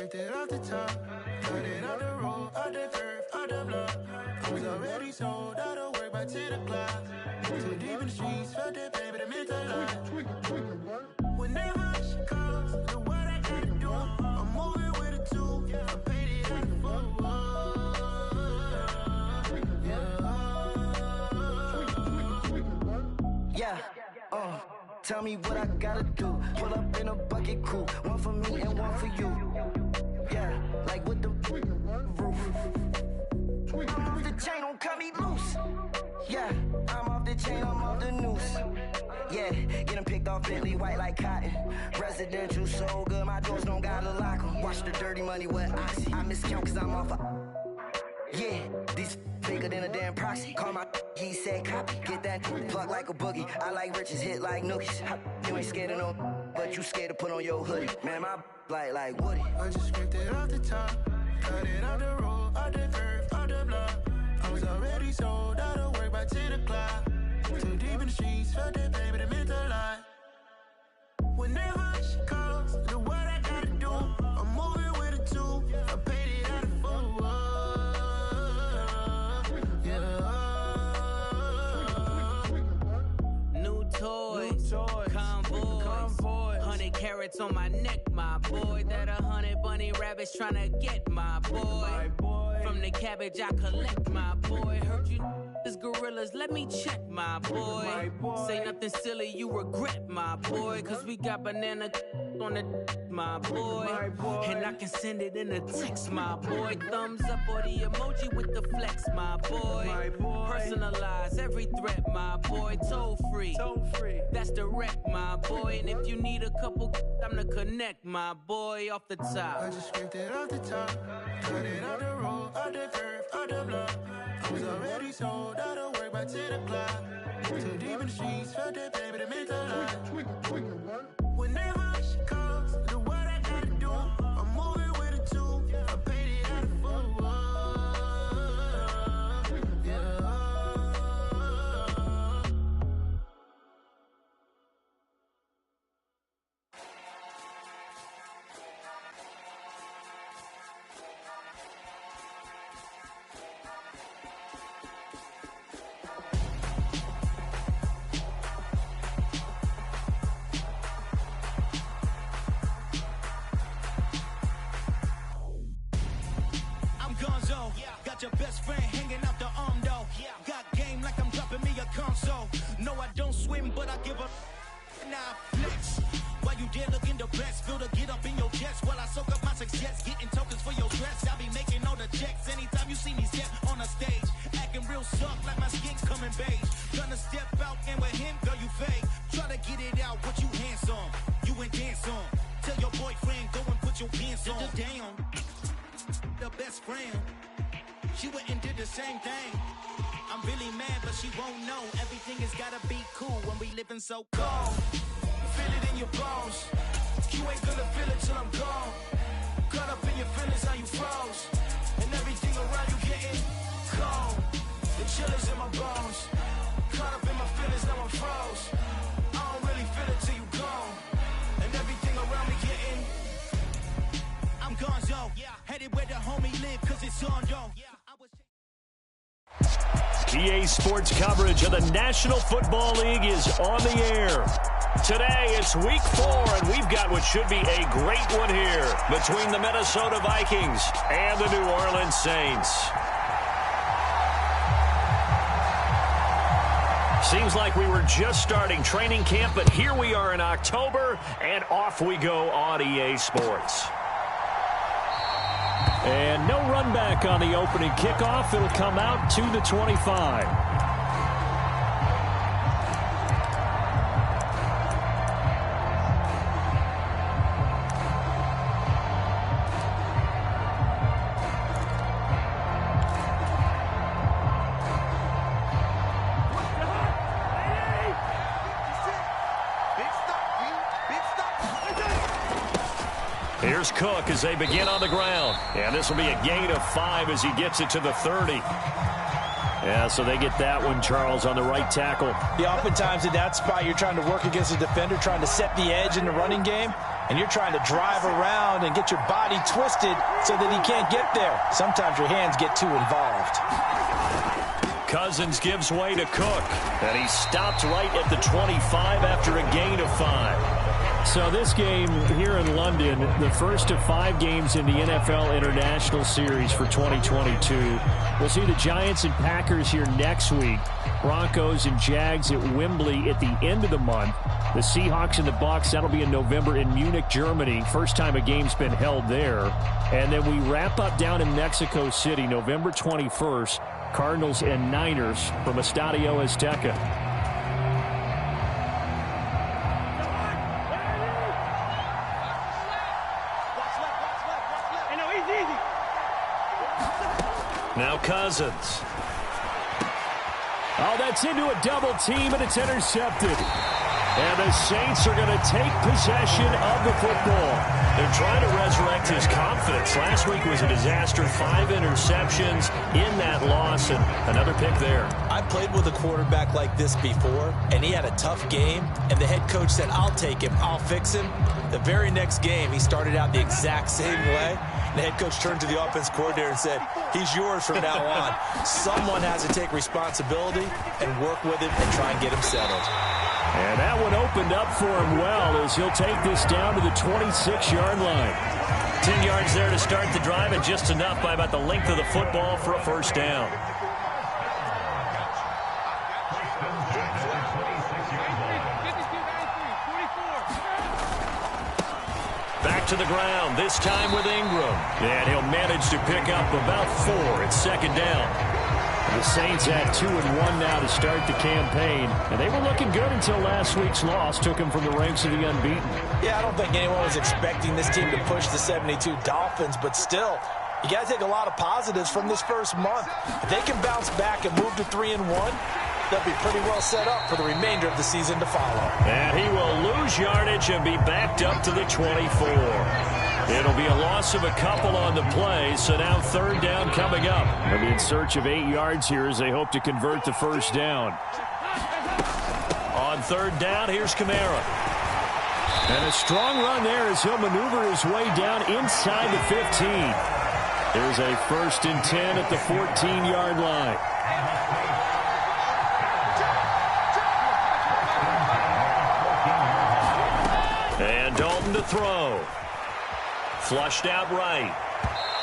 scraped it off the top, cut it out the road, out the curve, out the block. I was already sold out of work by 10 o'clock. Too deep in the streets, felt that pain, but it meant a lot. Whenever she calls, the what I gotta do, I'm moving with a two. I paid it out the four. Yeah, tell me what I gotta do. Pull up in a bucket crew, one for me and one for you. Yeah, like with the roof. I'm off the chain, don't cut me loose. Yeah, I'm off the chain, I'm off the noose. Yeah, getting picked off Bentley, white like cotton. Residential so good, my doors don't gotta lock 'em. Watch the dirty money with oxy. I miscount cause I'm off yeah, these bigger than a damn proxy. Call my he said copy. Get that plug like a boogie. I like riches, hit like nookies. You ain't scared of no, but you scared to put on your hoodie. Man, my like Woody. I just scraped it off the top, cut it out the road, out the curve, out the block. I was already sold out of work by 10 o'clock. Too deep in the streets, felt that pain, but it meant a lot. Whenever she calls, the what I gotta do, I'm moving with a two. I paid it out of four. Toys, convoys, 100 carats on my neck, my boy. That 100 bunny rabbits tryna get my boy. From the cabbage I collect, my boy. Heard you is gorillas, let me check, my boy. Say nothing silly, you regret, my boy. Cause we got banana on the my boy. And I can send it in a text, my boy. Thumbs up or the emoji with the flex, my boy. Personalize every threat, my boy. Toll free. That's direct, my boy. And if you need a couple, I'm the connect, my boy, off the top. I just scraped it off the top, cut it out the road, out the curve, out the block. I was already sold out of work by 10 o'clock. Too deep in the streets, felt that pain, but it meant a lot. Whenever she calls, the what I gotta do, I'm moving with a two. I paid it out of four. Got your best friend hanging out the arm though. Got game like I'm dropping me a console. No, I don't swim, but I give a nah flex. While you there looking depressed, feel the get up in your chest while I soak up my success, getting tokens for your stress. I be making all the checks anytime you see me step on a stage, acting real soft like my skin's coming beige. Gonna step out and with him, girl, you fake. Try to get it out, what you handsome, you and dance on. Tell your boyfriend go and put your pants on. Damn, the best friend. She went and did the same thing. I'm really mad, but she won't know. Everything has gotta be cool when we living so cold. Feel it in your bones. You ain't gonna feel it till I'm gone. Caught up in your feelings, how you froze. And everything around you getting cold. The chill is in my bones. Caught up in my feelings, now I'm froze. I don't really feel it till you gone. And everything around me getting I'm gonzo. Headed where the homie live, cause it's on, yo. EA Sports coverage of the National Football League is on the air. Today, it's week 4, and we've got what should be a great one here between the Minnesota Vikings and the New Orleans Saints. Seems like we were just starting training camp, but here we are in October, and off we go on EA Sports. And no run back on the opening kickoff. It'll come out to the 25. Here's Cook as they begin on the ground. And this will be a gain of 5 as he gets it to the 30. Yeah, so they get that one, Charles, on the right tackle. Yeah, oftentimes in that spot, you're trying to work against a defender, trying to set the edge in the running game. and you're trying to drive around and get your body twisted so that he can't get there. Sometimes your hands get too involved. Cousins gives way to Cook, and he stopped right at the 25 after a gain of 5. So this game here in London, the first of 5 games in the NFL International Series for 2022. We'll see the Giants and Packers here next week. Broncos and Jags at Wembley at the end of the month. The Seahawks and the Bucs, that'll be in November in Munich, Germany. First time a game's been held there. And then we wrap up down in Mexico City, November 21st. Cardinals and Niners from Estadio Azteca. Now Cousins. Oh, that's into a double team, and it's intercepted. And the Saints are going to take possession of the football. They're trying to resurrect his confidence. Last week was a disaster. 5 interceptions in that loss, and another pick there. I played with a quarterback like this before, and he had a tough game, and the head coach said, I'll take him, I'll fix him. The very next game, he started out the exact same way. The head coach turned to the offense coordinator and said, he's yours from now on. Someone has to take responsibility and work with him and try and get him settled. And that one opened up for him well as he'll take this down to the 26-yard line. 10 yards there to start the drive, and just enough by about the length of the football for a first down. Back to the ground, this time with Ingram. And he'll manage to pick up about 4. It's second down. The Saints at 2-1 now to start the campaign. And they were looking good until last week's loss took them from the ranks of the unbeaten. Yeah, I don't think anyone was expecting this team to push the 72 Dolphins, but still, you got to take a lot of positives from this first month. If they can bounce back and move to 3-1, they'll be pretty well set up for the remainder of the season to follow. And he will lose yardage and be backed up to the 24. It'll be a loss of a couple on the play, so now third down coming up. They'll be in search of 8 yards here as they hope to convert the first down. On third down, here's Kamara. And a strong run there as he'll maneuver his way down inside the 15. There's a 1st and 10 at the 14-yard line. And Dalton to throw. Flushed out right.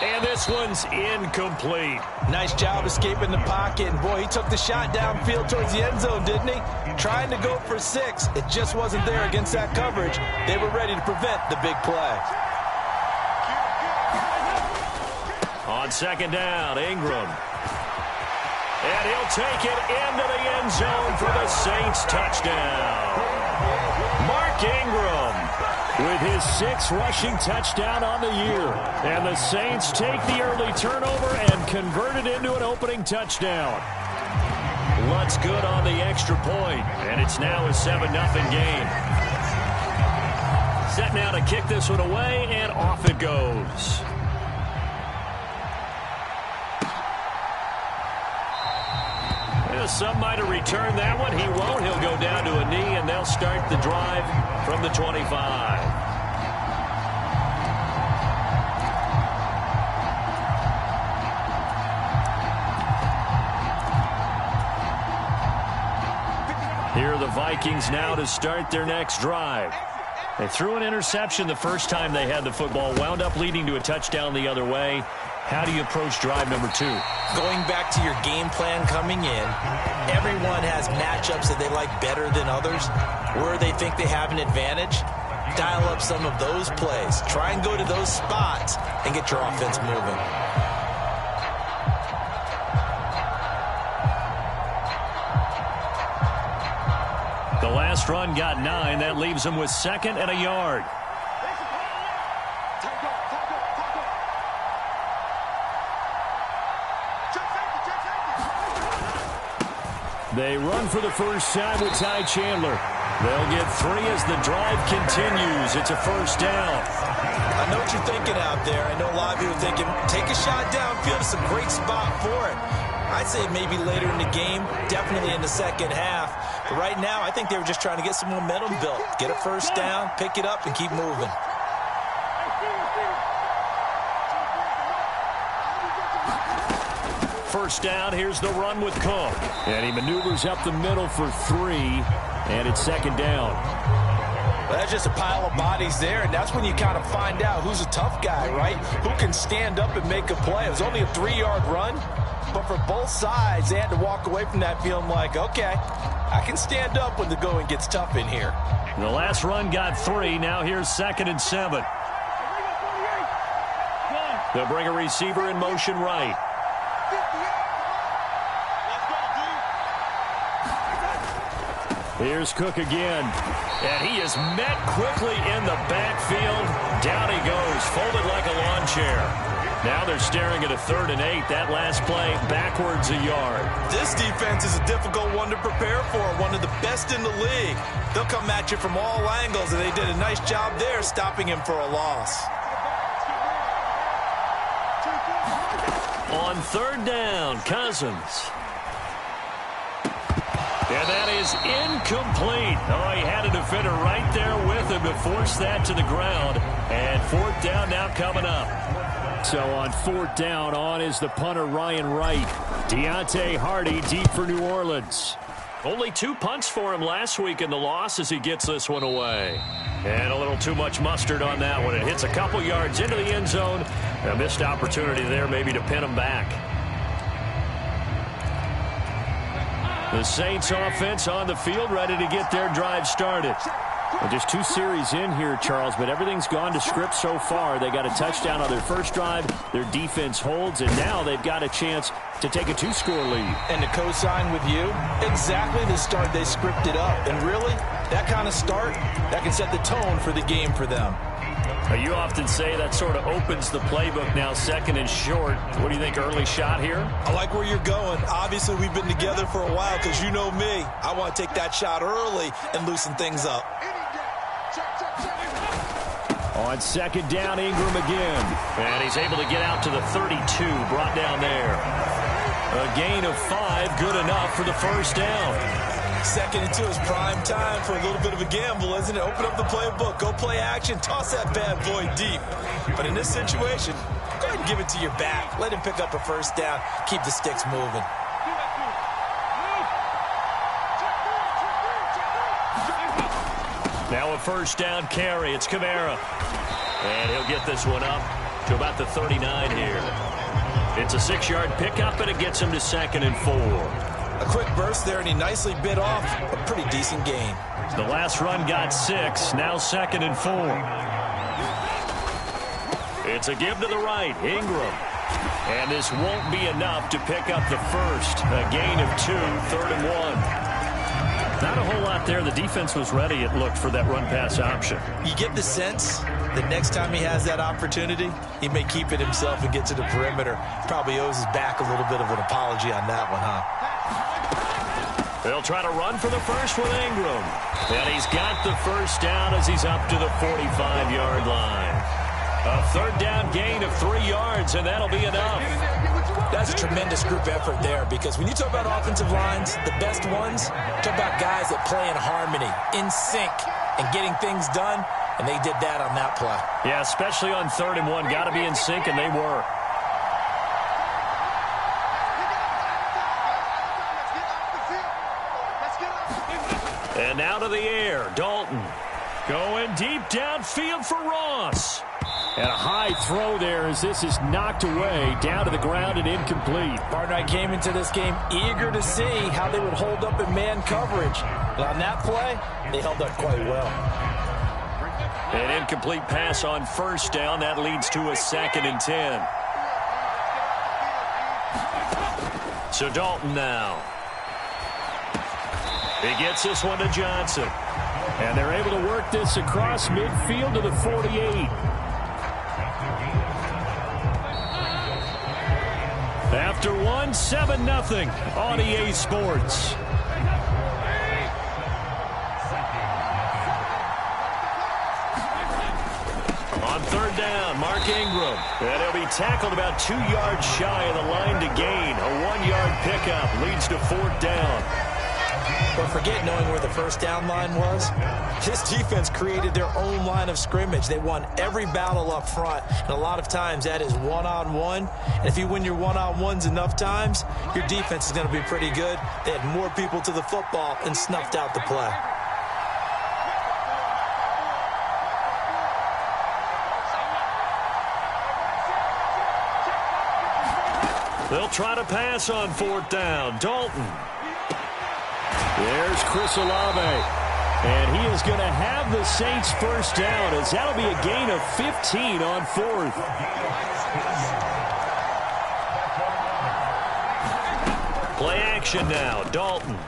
And this one's incomplete. Nice job escaping the pocket. And boy, he took the shot downfield towards the end zone, didn't he? Trying to go for 6. It just wasn't there against that coverage. They were ready to prevent the big play. On second down, Ingram. And he'll take it into the end zone for the Saints touchdown. Mark Ingram with his 6th rushing touchdown on the year. And the Saints take the early turnover and convert it into an opening touchdown. Lutz good on the extra point, and it's now a 7-0 game. Set now to kick this one away, and off it goes. Some might have returned that one. He won't. He'll go down to a knee, and they'll start the drive from the 25. Here are the Vikings now to start their next drive. They threw an interception the first time they had the football, wound up leading to a touchdown the other way. How do you approach drive number 2? Going back to your game plan coming in, everyone has matchups that they like better than others, where they think they have an advantage. Dial up some of those plays. Try and go to those spots and get your offense moving. The last run got 9. That leaves them with 2nd and a yard. They run for the first time with Ty Chandler. They'll get 3 as the drive continues. It's a first down. I know what you're thinking out there. I know a lot of you are thinking, take a shot downfield. It's a great spot for it. I'd say maybe later in the game, definitely in the second half. But right now, I think they were just trying to get some momentum built. Get a first down, pick it up, and keep moving. first down. Here's the run with Cook. And he maneuvers up the middle for 3, and it's second down. Well, that's just a pile of bodies there, and that's when you kind of find out who's a tough guy, right? Who can stand up and make a play. It was only a 3-yard run, but for both sides, they had to walk away from that feeling like, okay, I can stand up when the going gets tough in here. The last run got 3. Now here's 2nd and 7. They'll bring a receiver in motion right. Here's Cook again. And he is met quickly in the backfield. Down he goes, folded like a lawn chair. Now they're staring at a 3rd and 8. That last play, backwards a yard. This defense is a difficult one to prepare for, one of the best in the league. They'll come at you from all angles, and they did a nice job there stopping him for a loss. On 3rd down, Cousins. And that is incomplete. Oh, he had a defender right there with him to force that to the ground. And 4th down now coming up. So on 4th down, on is the punter Ryan Wright. Deontay Hardy deep for New Orleans. Only 2 punts for him last week in the loss as he gets this one away. And a little too much mustard on that one. It hits a couple yards into the end zone. A missed opportunity there maybe to pin him back. The Saints offense on the field ready to get their drive started. Well, just 2 series in here, Charles, but everything's gone to script so far. They got a touchdown on their first drive. Their defense holds, and now they've got a chance to take a 2-score lead. And to co-sign with you, exactly the start they scripted up. And really, that kind of start, that can set the tone for the game for them. You often say that sort of opens the playbook now, 2nd and short. What do you think, early shot here? I like where you're going. Obviously, we've been together for a while because you know me. I want to take that shot early and loosen things up. On 2nd down, Ingram again. And he's able to get out to the 32, brought down there. A gain of 5, good enough for the first down. 2nd and 2 is prime time for a little bit of a gamble, isn't it? Open up the playbook, go play action, toss that bad boy deep. But in this situation, go ahead and give it to your back. Let him pick up a first down, keep the sticks moving. Now a first down carry. It's Kamara. And he'll get this one up to about the 39 here. It's a 6-yard pickup, and it gets him to 2nd and 4. A quick burst there, and he nicely bit off a pretty decent gain. The last run got 6. Now 2nd and 4. It's a give to the right. Ingram. And this won't be enough to pick up the first. A gain of 2, 3rd and 1. Not a whole lot there. The defense was ready, it looked, for that run-pass option. You get the sense that next time he has that opportunity, he may keep it himself and get to the perimeter. Probably owes his back a little bit of an apology on that one, huh? They'll try to run for the first with Ingram. And he's got the first down as he's up to the 45-yard line. A 3rd down gain of 3 yards, and that'll be enough. That's a tremendous group effort there, because when you talk about offensive lines, the best ones, talk about guys that play in harmony, in sync, and getting things done, and they did that on that play. Yeah, especially on 3rd and 1. Got to be in sync, and they were. And out of the air, Dalton. Going deep downfield for Ross. And a high throw there as this is knocked away, down to the ground and incomplete. Partner, I came into this game eager to see how they would hold up in man coverage. But on that play, they held up quite well. An incomplete pass on first down. That leads to a 2nd and 10. So Dalton now. He gets this one to Johnson. And they're able to work this across midfield to the 48. After 1, 7-0 on EA Sports. On 3rd down, Mark Ingram. And he'll be tackled about 2 yards shy of the line to gain. A 1-yard pickup leads to 4th down. But forget knowing where the first down line was. This defense created their own line of scrimmage. They won every battle up front, and a lot of times that is one-on-one. And if you win your one-on-ones enough times, your defense is going to be pretty good. They had more people to the football and snuffed out the play. They'll try to pass on 4th down. Dalton. There's Chris Olave. And he is going to have the Saints first down, as that'll be a gain of 15 on 4th. Play action now. Dalton.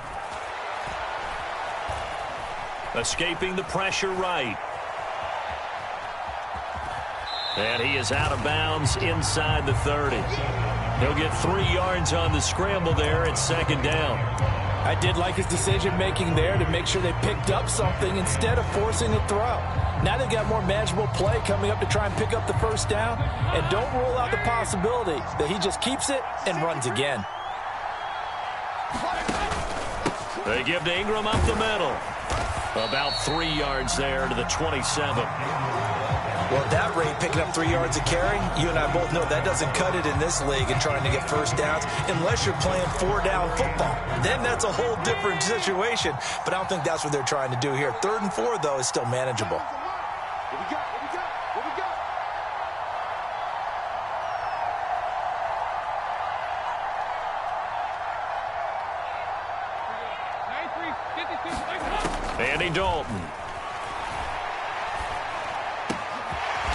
Escaping the pressure right. And he is out of bounds inside the 30. He'll get 3 yards on the scramble there at 2nd down. I did like his decision-making there to make sure they picked up something instead of forcing a throw. Now they've got more manageable play coming up to try and pick up the first down. And don't rule out the possibility that he just keeps it and runs again. They give to Ingram up the middle. About 3 yards there to the 27. Well, at that rate, picking up 3 yards a carry, you and I both know that doesn't cut it in this league and trying to get first downs unless you're playing 4-down football. Then that's a whole different situation, but I don't think that's what they're trying to do here. 3rd and 4, though, is still manageable. Andy Dalton.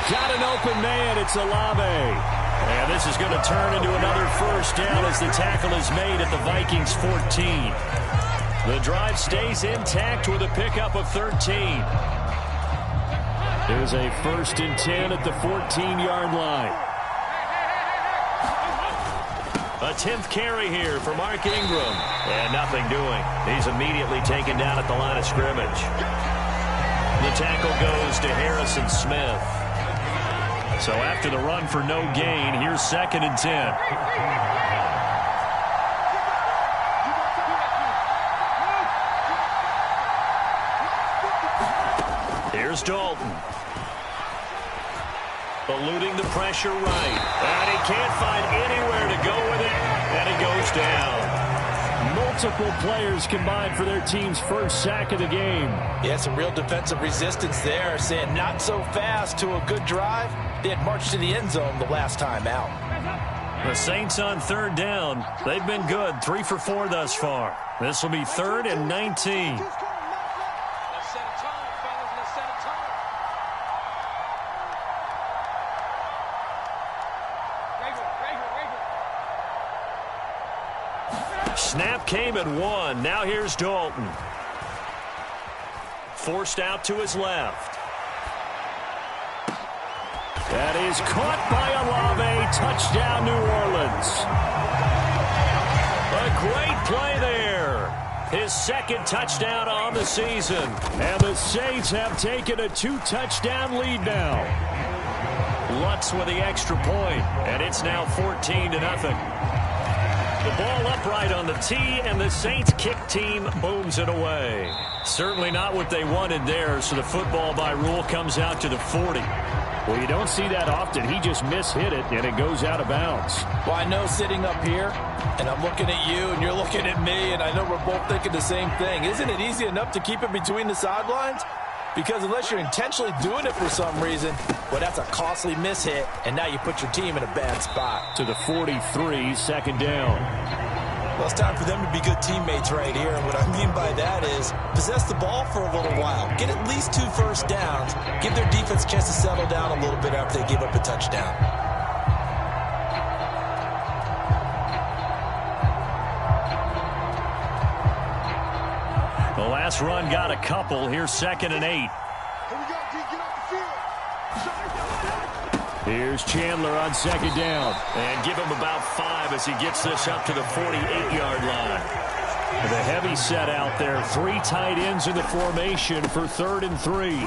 Got an open man. It's Olave. And this is going to turn into another first down as the tackle is made at the Vikings 14. The drive stays intact with a pickup of 13. There's a 1st and 10 at the 14-yard line. A 10th carry here for Mark Ingram. And nothing doing. He's immediately taken down at the line of scrimmage. The tackle goes to Harrison Smith. So after the run for no gain, here's 2nd and 10. Here's Dalton. Eluding the pressure right. And he can't find anywhere to go with it. And it goes down. Multiple players combined for their team's first sack of the game. Yeah, some real defensive resistance there, saying not so fast to a good drive. They had marched to the end zone the last time out. The Saints on 3rd down. They've been good. 3 for 4 thus far. This will be 3rd and 19. Snap came at 1. Now here's Dalton. Forced out to his left. That is caught by Olave. Touchdown, New Orleans. A great play there. His 2nd touchdown on the season. And the Saints have taken a 2-touchdown lead now. Lutz with the extra point, and it's now 14-0. The ball upright on the tee, and the Saints kick team booms it away. Certainly not what they wanted there, so the football by rule comes out to the 40. Well, you don't see that often. He just mishit it, and it goes out of bounds. Well, I know sitting up here, and I'm looking at you, and you're looking at me, and I know we're both thinking the same thing. Isn't it easy enough to keep it between the sidelines? Because unless you're intentionally doing it for some reason, well, that's a costly mishit, and now you put your team in a bad spot. To the 43, 2nd down. Well, it's time for them to be good teammates right here, and what I mean by that is possess the ball for a little while. Get at least 2 first downs. Give their defense a chance to settle down a little bit after they give up a touchdown. The last run got a couple. Here's 2nd and 8. Here's Chandler on 2nd down. And give him about 5 as he gets this up to the 48-yard line. The heavy set out there. 3 tight ends in the formation for 3rd and 3.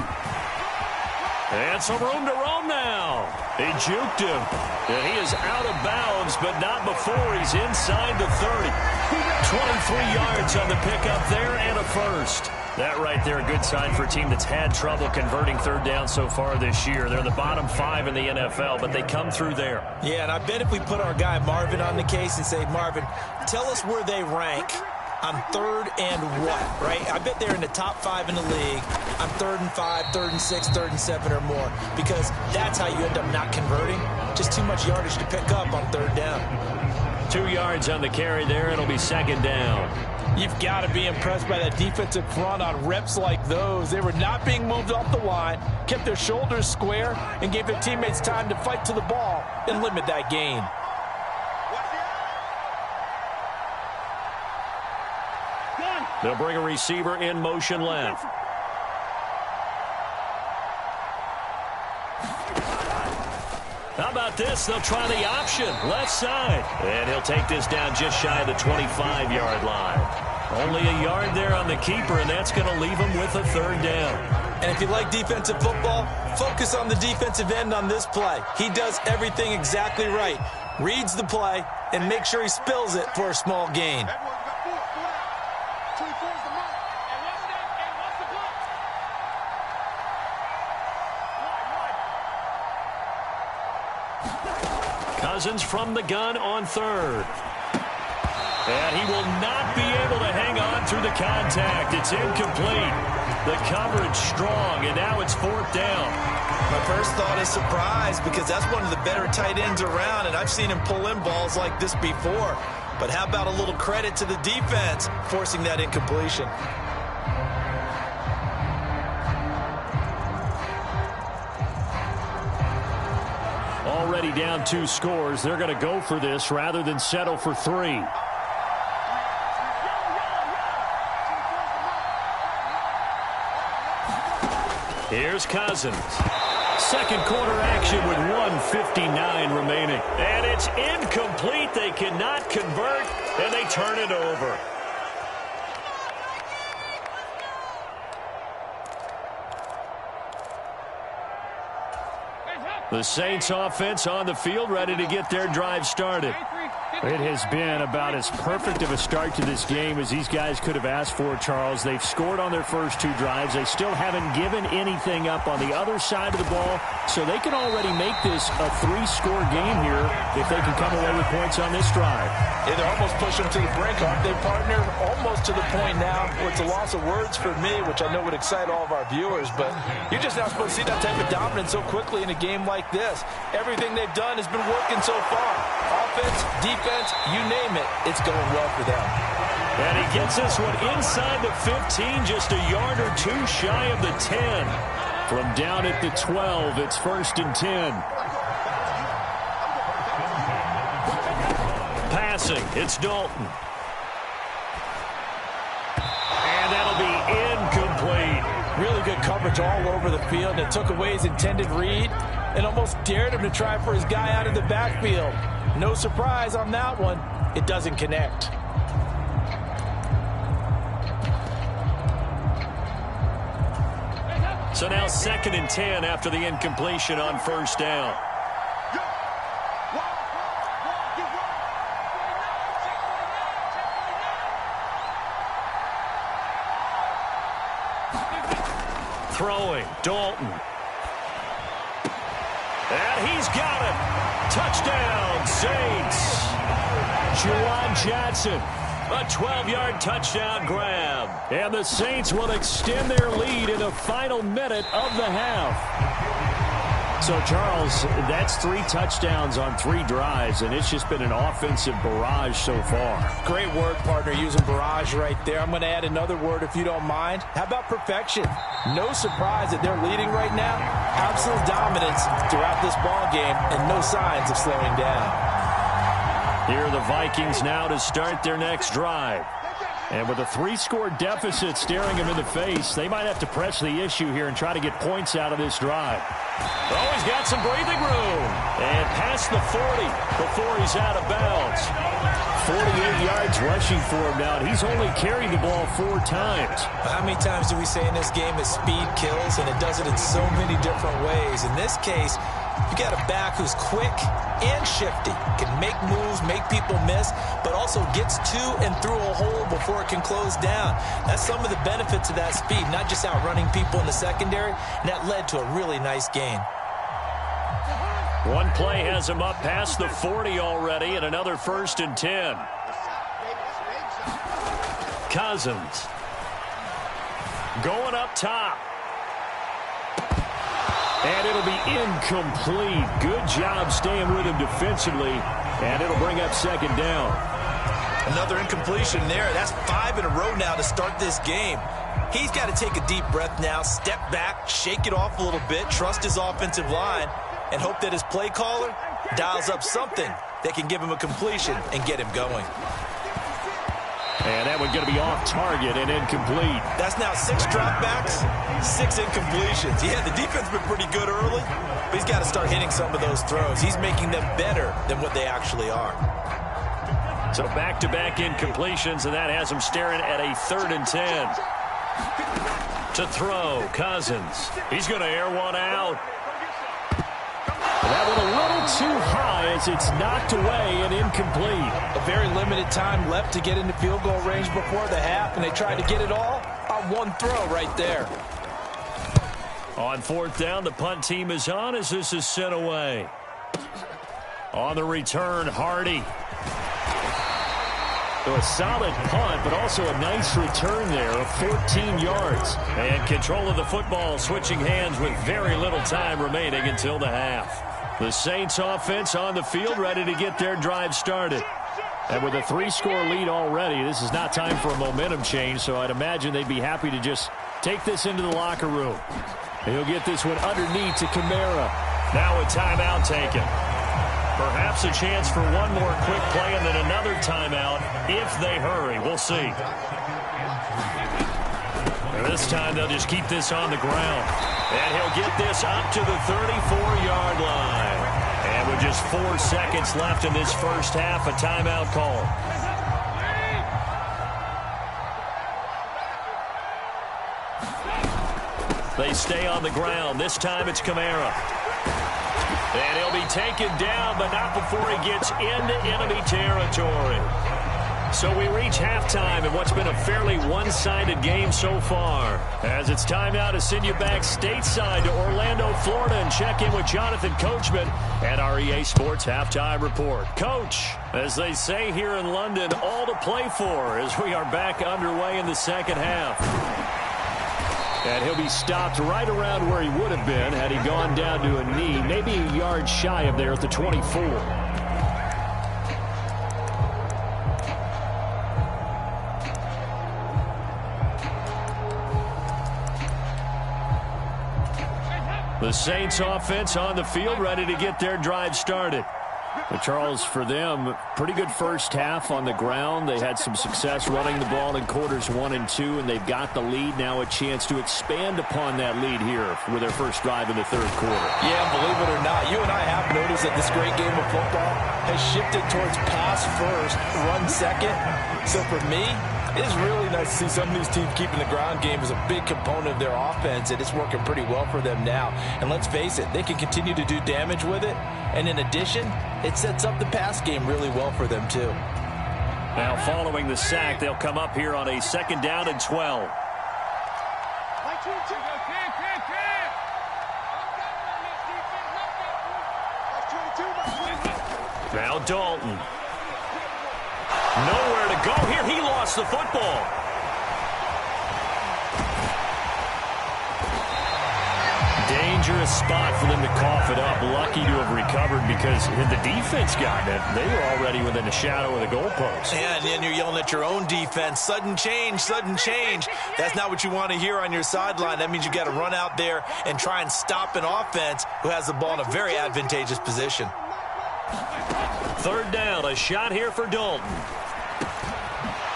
And some room to roam now. He juked him. And he is out of bounds, but not before he's inside the 30. 23 yards on the pickup there and a first. That right there, a good sign for a team that's had trouble converting third down so far this year. They're the bottom 5 in the NFL, but they come through there. Yeah, and I bet if we put our guy Marvin on the case and say, Marvin, tell us where they rank on third and what, right? I bet they're in the top 5 in the league on 3rd and 5, 3rd and 6, 3rd and 7 or more, because that's how you end up not converting. Just too much yardage to pick up on third down. 2 yards on the carry there. It'll be second down. You've got to be impressed by that defensive front on reps like those. They were not being moved off the line, kept their shoulders square, and gave their teammates time to fight to the ball and limit that gain. They'll bring a receiver in motion left. How about this? They'll try the option left side. And he'll take this down just shy of the 25-yard line. Only a yard there on the keeper, and that's going to leave him with a third down. And if you like defensive football, focus on the defensive end on this play. He does everything exactly right. Reads the play and makes sure he spills it for a small gain. Cousins from the gun on third. And he will not be able to hang on through the contact. It's incomplete. The coverage strong, and now it's fourth down. My first thought is surprise, because that's one of the better tight ends around, and I've seen him pull in balls like this before. But how about a little credit to the defense forcing that incompletion? Already down 2 scores. They're going to go for this rather than settle for 3. Here's Cousins. Second quarter action with 1:59 remaining. And it's incomplete. They cannot convert, and they turn it over. The Saints offense on the field, ready to get their drive started. It has been about as perfect of a start to this game as these guys could have asked for, Charles. They've scored on their first 2 drives. They still haven't given anything up on the other side of the ball, so they can already make this a 3-score game here if they can come away with points on this drive. Yeah, they're almost pushing to the brink, aren't they, partner? Almost to the point now where it's a loss of words for me, which I know would excite all of our viewers, but you're just not supposed to see that type of dominance so quickly in a game like this. Everything they've done has been working so far. Offense, defense, you name it, it's going well for them. And he gets this one inside the 15, just a yard or 2 shy of the 10. From down at the 12, it's 1st and 10. Passing, it's Dalton. And that'll be incomplete. Really good coverage all over the field. It took away his intended read and almost dared him to try for his guy out of the backfield. No surprise on that one. It doesn't connect. So now 2nd and 10 after the incompletion on first down. Throwing, Dalton. And he's got it. Touchdown, Saints. Juwan Johnson. A 12-yard touchdown grab. And the Saints will extend their lead in the final minute of the half. So, Charles, that's 3 touchdowns on 3 drives, and it's just been an offensive barrage so far. Great word, partner, using barrage right there. I'm going to add another word if you don't mind. How about perfection? No surprise that they're leading right now. Absolute dominance throughout this ball game and no signs of slowing down. Here are the Vikings now to start their next drive. And with a 3-score deficit staring them in the face, they might have to press the issue here and try to get points out of this drive. Oh, he's got some breathing room. And past the 40 before he's out of bounds. 48 yards rushing for him now, and he's only carried the ball 4 times. How many times do we say in this game that speed kills, and it does it in so many different ways? In this case, You got a back who's quick and shifty, can make moves, make people miss, but also gets to and through a hole before it can close down. That's some of the benefits of that speed, not just outrunning people in the secondary, and that led to a really nice gain. One play has him up past the 40 already, and another 1st and 10. Cousins going up top. And it'll be incomplete. Good job staying with him defensively, and it'll bring up 2nd down. Another incompletion there. That's 5 in a row now to start this game. He's got to take a deep breath now, step back, shake it off a little bit, trust his offensive line, and hope that his play caller dials up something that can give him a completion and get him going. And that one going to be off target and incomplete. That's now 6 dropbacks, 6 incompletions. Yeah, the defense has been pretty good early, but he's got to start hitting some of those throws. He's making them better than what they actually are. So back-to-back incompletions, and that has him staring at a 3rd and 10. To throw, Cousins. He's going to air one out. That one a little too high as it's knocked away and incomplete. A very limited time left to get into field goal range before the half, and they tried to get it all on one throw right there. On 4th down, the punt team is on as this is sent away. On the return, Hardy. So a solid punt, but also a nice return there of 14 yards. And control of the football switching hands with very little time remaining until the half. The Saints offense on the field ready to get their drive started. And with a 3-score lead already, this is not time for a momentum change, so I'd imagine they'd be happy to just take this into the locker room. He'll get this one underneath to Kamara. Now a timeout taken. Perhaps a chance for one more quick play and then another timeout if they hurry. We'll see. This time they'll just keep this on the ground. And he'll get this up to the 34-yard line. And with just 4 seconds left in this first half, a timeout call. They stay on the ground. This time it's Kamara. And he'll be taken down, but not before he gets into enemy territory. So we reach halftime in what's been a fairly one-sided game so far. As it's time now to send you back stateside to Orlando, Florida, and check in with Jonathan Coachman at our EA Sports Halftime Report. Coach, as they say here in London, all to play for as we are back underway in the second half. And he'll be stopped right around where he would have been had he gone down to a knee, maybe a yard shy of there at the 24. The Saints offense on the field ready to get their drive started. Well, Charles, for them, pretty good first half on the ground. They had some success running the ball in quarters 1 and 2, and they've got the lead. Now a chance to expand upon that lead here with their first drive in the third quarter. Yeah, believe it or not, you and I have noticed that this great game of football has shifted towards pass first, run second. So for me, it is really nice to see some of these teams keeping the ground game as a big component of their offense, and it's working pretty well for them now. And let's face it, they can continue to do damage with it. And in addition, it sets up the pass game really well for them, too. Now, following the sack, they'll come up here on a 2nd down and 12. Now Dalton. Nowhere to go here. He lost the football. Dangerous spot for them to cough it up. Lucky to have recovered because had the defense gotten it, they were already within a shadow of the goalpost. Yeah, and then you're yelling at your own defense. Sudden change, sudden change. That's not what you want to hear on your sideline. That means you got to run out there and try and stop an offense who has the ball in a very advantageous position. 3rd down, a shot here for Dalton.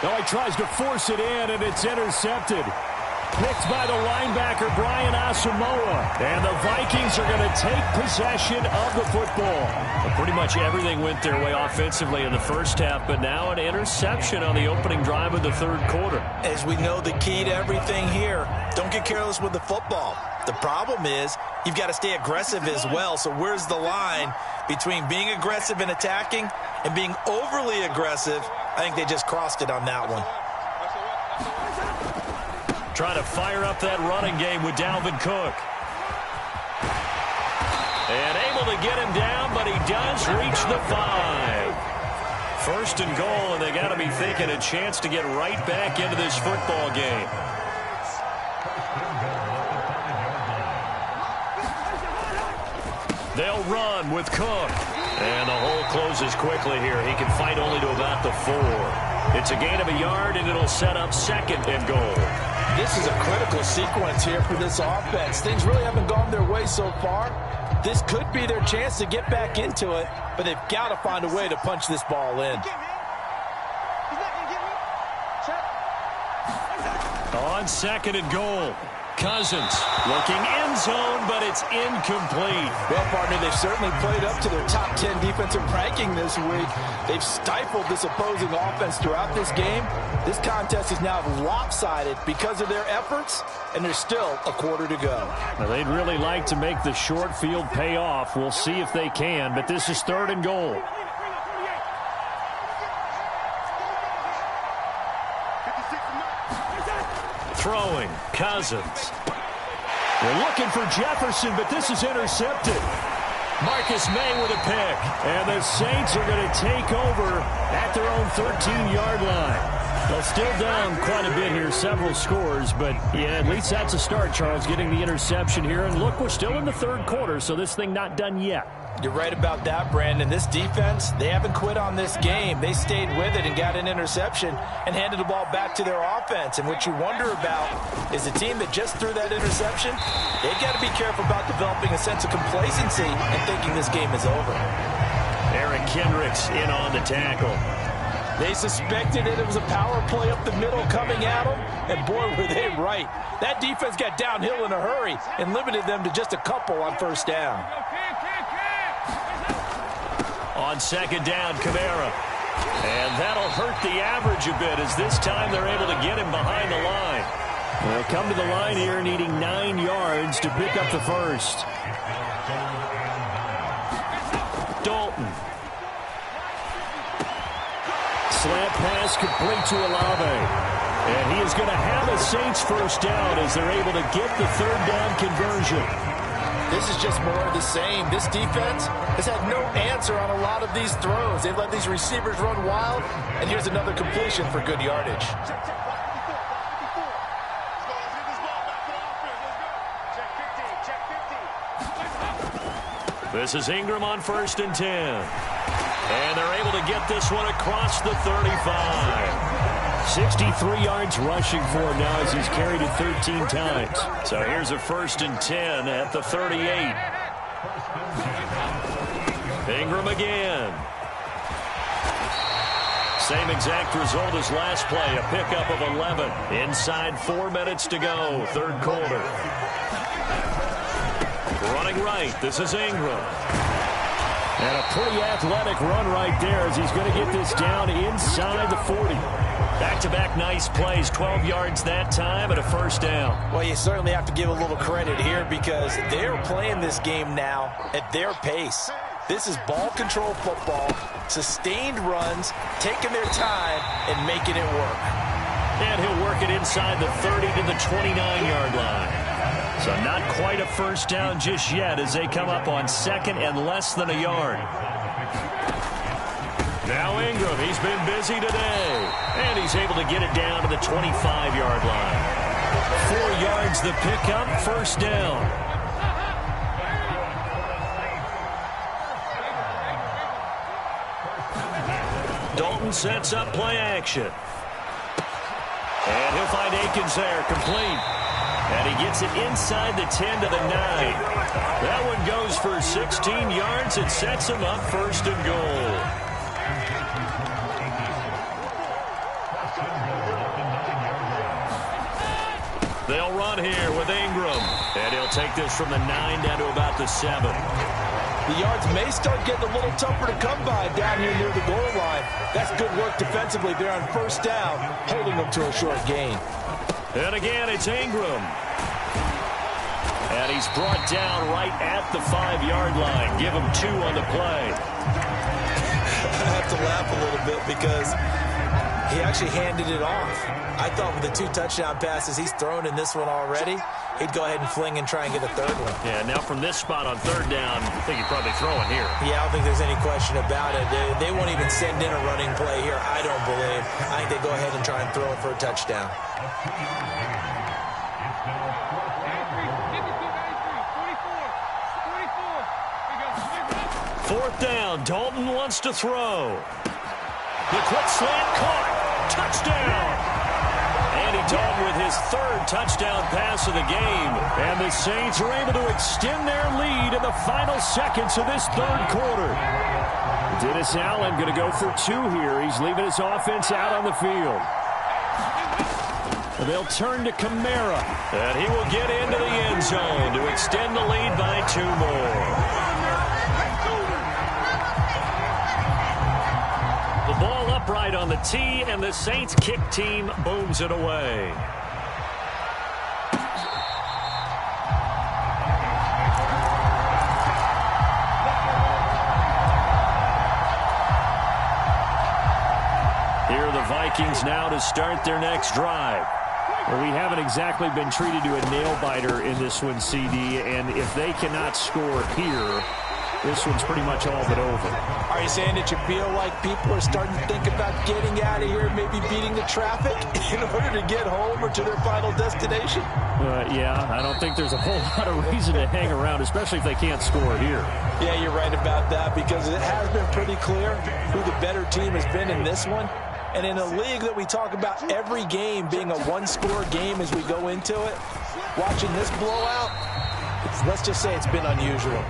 Oh, he tries to force it in, and it's intercepted. Picked by the linebacker, Brian Asamoah. And the Vikings are going to take possession of the football. Well, pretty much everything went their way offensively in the first half, but now an interception on the opening drive of the third quarter. As we know, the key to everything here, don't get careless with the football. The problem is you've got to stay aggressive as well. So where's the line between being aggressive and attacking and being overly aggressive? I think they just crossed it on that one. Trying to fire up that running game with Dalvin Cook. And able to get him down, but he does reach the 5. First and goal, and they got to be thinking a chance to get right back into this football game. They'll run with Cook. And the hole closes quickly here. He can fight only to about the 4. It's a gain of a yard, and it'll set up second and goal. This is a critical sequence here for this offense. Things really haven't gone their way so far. This could be their chance to get back into it, but they've got to find a way to punch this ball in. On second and goal, Cousins looking end zone, but it's incomplete. Well, partner, they've certainly played up to their top 10 defensive ranking this week. They've stifled this opposing offense throughout this game. This contest is now lopsided because of their efforts, and there's still a quarter to go. Well, they'd really like to make the short field pay off. We'll see if they can, but this is third and goal. Throwing, Cousins. They're looking for Jefferson, but this is intercepted. Marcus May with a pick. And the Saints are going to take over at their own 13-yard line. Well, still down quite a bit here, several scores, but yeah, at least that's a start, Charles, getting the interception here. And look, we're still in the third quarter, so this thing not done yet. You're right about that, Brandon. This defense, they haven't quit on this game. They stayed with it and got an interception and handed the ball back to their offense. And what you wonder about is a team that just threw that interception, they've got to be careful about developing a sense of complacency and thinking this game is over. Eric Kendricks in on the tackle. They suspected that it was a power play up the middle coming at them, and boy, were they right. That defense got downhill in a hurry and limited them to just a couple on first down. On second down, Kamara. And that'll hurt the average a bit as this time they're able to get him behind the line. They'll come to the line here needing 9 yards to pick up the first. Dalton. Slant pass complete to Olave. And he is going to have a Saints first down as they're able to get the third down conversion. This is just more of the same. This defense has had no answer on a lot of these throws. They've let these receivers run wild, and here's another completion for good yardage. This is Ingram on first and 10. And they're able to get this one across the 35. 63 yards rushing for him now as he's carried it 13 times. So here's a first and 10 at the 38. Ingram again. Same exact result as last play, a pickup of 11. Inside 4 minutes to go, third quarter. Running right, this is Ingram. And a pretty athletic run right there as he's going to get this down inside the 40. Back-to-back nice plays, 12 yards that time and a first down. Well, you certainly have to give a little credit here because they're playing this game now at their pace. This is ball control football, sustained runs, taking their time and making it work. And he'll work it inside the 30 to the 29-yard line. So not quite a first down just yet as they come up on second and less than a yard. Now Ingram, he's been busy today. And he's able to get it down to the 25-yard line. 4 yards the pickup, first down. Dalton sets up play action. And he'll find Akins there, complete. And he gets it inside the 10 to the 9. That one goes for 16 yards and sets him up first and goal. They'll run here with Ingram. And he'll take this from the 9 down to about the 7. The yards may start getting a little tougher to come by down here near the goal line. That's good work defensively there on first down, holding them to a short gain. And again, it's Ingram. And he's brought down right at the 5-yard line. Give him 2 on the play. I have to laugh a little bit because he actually handed it off. I thought with the 2 touchdown passes he's thrown in this one already, he'd go ahead and fling and try and get a 3rd one. Yeah, now from this spot on 3rd down, I think he'd probably throw it here. Yeah, I don't think there's any question about it. They won't even send in a running play here, I don't believe. I think they go ahead and try and throw it for a touchdown. 4th down, Dalton wants to throw. The quick slant caught. Touchdown! Andy Dalton with his 3rd touchdown pass of the game. And the Saints are able to extend their lead in the final seconds of this 3rd quarter. Dennis Allen going to go for 2 here. He's leaving his offense out on the field. They'll turn to Kamara. And he will get into the end zone to extend the lead by 2 more. The ball upright on the tee, and the Saints kick team booms it away. Here are the Vikings now to start their next drive. Well, we haven't exactly been treated to a nail-biter in this one, CD, and if they cannot score here, this one's pretty much all but over. Are you saying that you feel like people are starting to think about getting out of here, maybe beating the traffic in order to get home or to their final destination? Yeah, I don't think there's a whole lot of reason to hang around, especially if they can't score here. Yeah, you're right about that because it has been pretty clear who the better team has been in this one. And in a league that we talk about every game being a 1-score game as we go into it, watching this blowout, let's just say it's been unusual.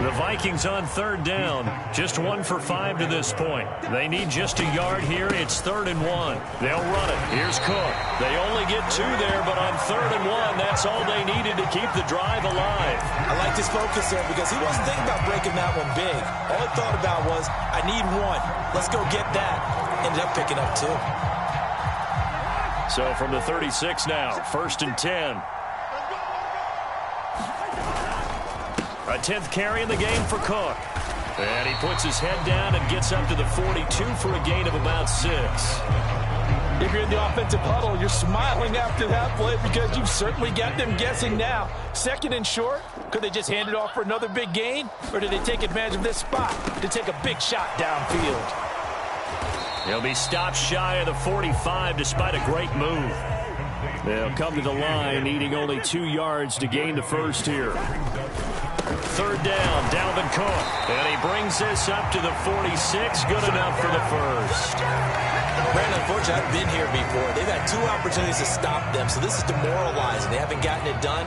The Vikings on 3rd down. Just 1 for 5 to this point. They need just a yard here. It's 3rd and 1. They'll run it. Here's Cook. They only get 2 there, but on 3rd and 1, that's all they needed to keep the drive alive. I liked his focus there because he wasn't thinking about breaking that one big. All he thought about was, I need 1. Let's go get that. Ended up picking up 2. So from the 36 now, 1st and 10. A 10th carry in the game for Cook. And he puts his head down and gets up to the 42 for a gain of about 6. If you're in the offensive huddle, you're smiling after that play because you've certainly got them guessing now. 2nd and short, could they just hand it off for another big gain? Or did they take advantage of this spot to take a big shot downfield? He'll be stopped shy of the 45 despite a great move. They'll come to the line needing only 2 yards to gain the 1st here. 3rd down, Dalvin Cook. And he brings this up to the 46. Good enough for the 1st. Brandon, unfortunately, I've been here before. They've had 2 opportunities to stop them, so this is demoralizing. They haven't gotten it done.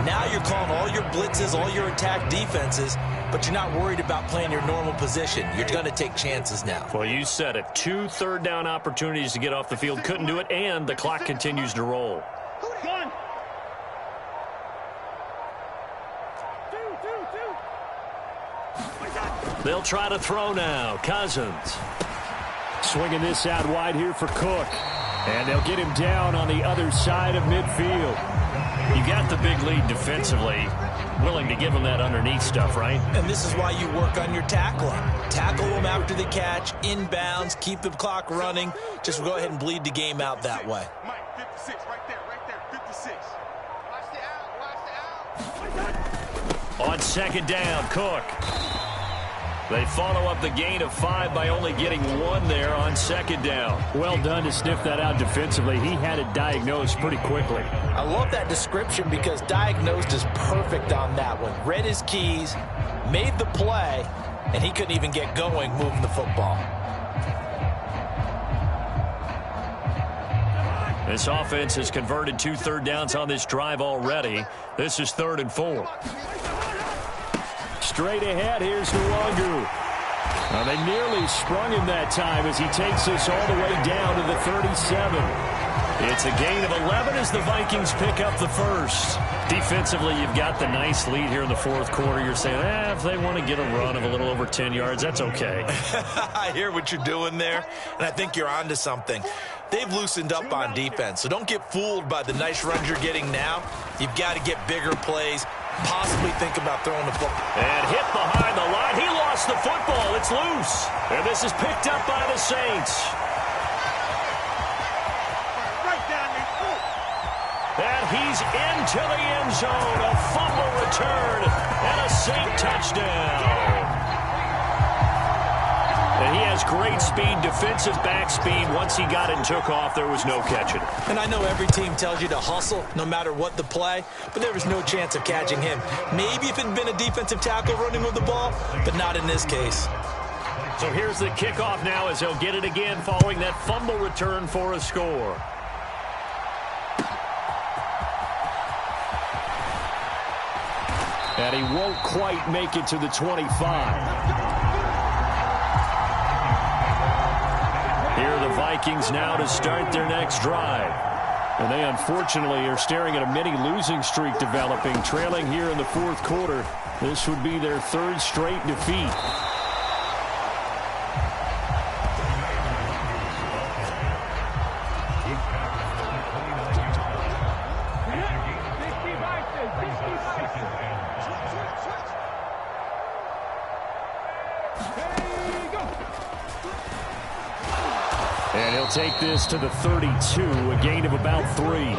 Now you're calling all your blitzes, all your attack defenses, but you're not worried about playing your normal position. You're going to take chances now. Well, you said it. 2 3rd down opportunities to get off the field. Couldn't do it, and the clock continues to roll. They'll try to throw now. Cousins. Swinging this out wide here for Cook. And they'll get him down on the other side of midfield. You got the big lead defensively. Willing to give him that underneath stuff, right? And this is why you work on your tackling. Tackle them after the catch, inbounds, keep the clock running. Just go ahead and bleed the game out that way. Mike, 56, right there, 56. Watch the out. On 2nd down, Cook. They follow up the gain of 5 by only getting 1 there on 2nd down. Well done to sniff that out defensively. He had it diagnosed pretty quickly. I love that description because diagnosed is perfect on that one. Read his keys, made the play, and he couldn't even get going moving the football. This offense has converted 2 3rd downs on this drive already. This is 3rd and 4. Straight ahead, here's Nwangu. They nearly sprung him that time as he takes this all the way down to the 37. It's a gain of 11 as the Vikings pick up the first. Defensively, you've got the nice lead here in the fourth quarter. You're saying, if they want to get a run of a little over 10 yards, that's okay. I hear what you're doing there, and I think you're onto something. They've loosened up on defense, so don't get fooled by the nice runs you're getting now. You've got to get bigger plays, possibly think about throwing the football. And hit behind the line. He lost the football. It's loose. And this is picked up by the Saints. And he's into the end zone. A fumble return and a Saint touchdown. And he has great speed, defensive back speed. Once he got it and took off, there was no catching it. And I know every team tells you to hustle no matter what the play, but there was no chance of catching him. Maybe if it had been a defensive tackle running with the ball, but not in this case. So here's the kickoff now as he'll get it again following that fumble return for a score. And he won't quite make it to the 25. Here are the Vikings now to start their next drive. And they unfortunately are staring at a mini losing streak developing, trailing here in the fourth quarter. This would be their third straight defeat. And he'll take this to the 32, a gain of about 3.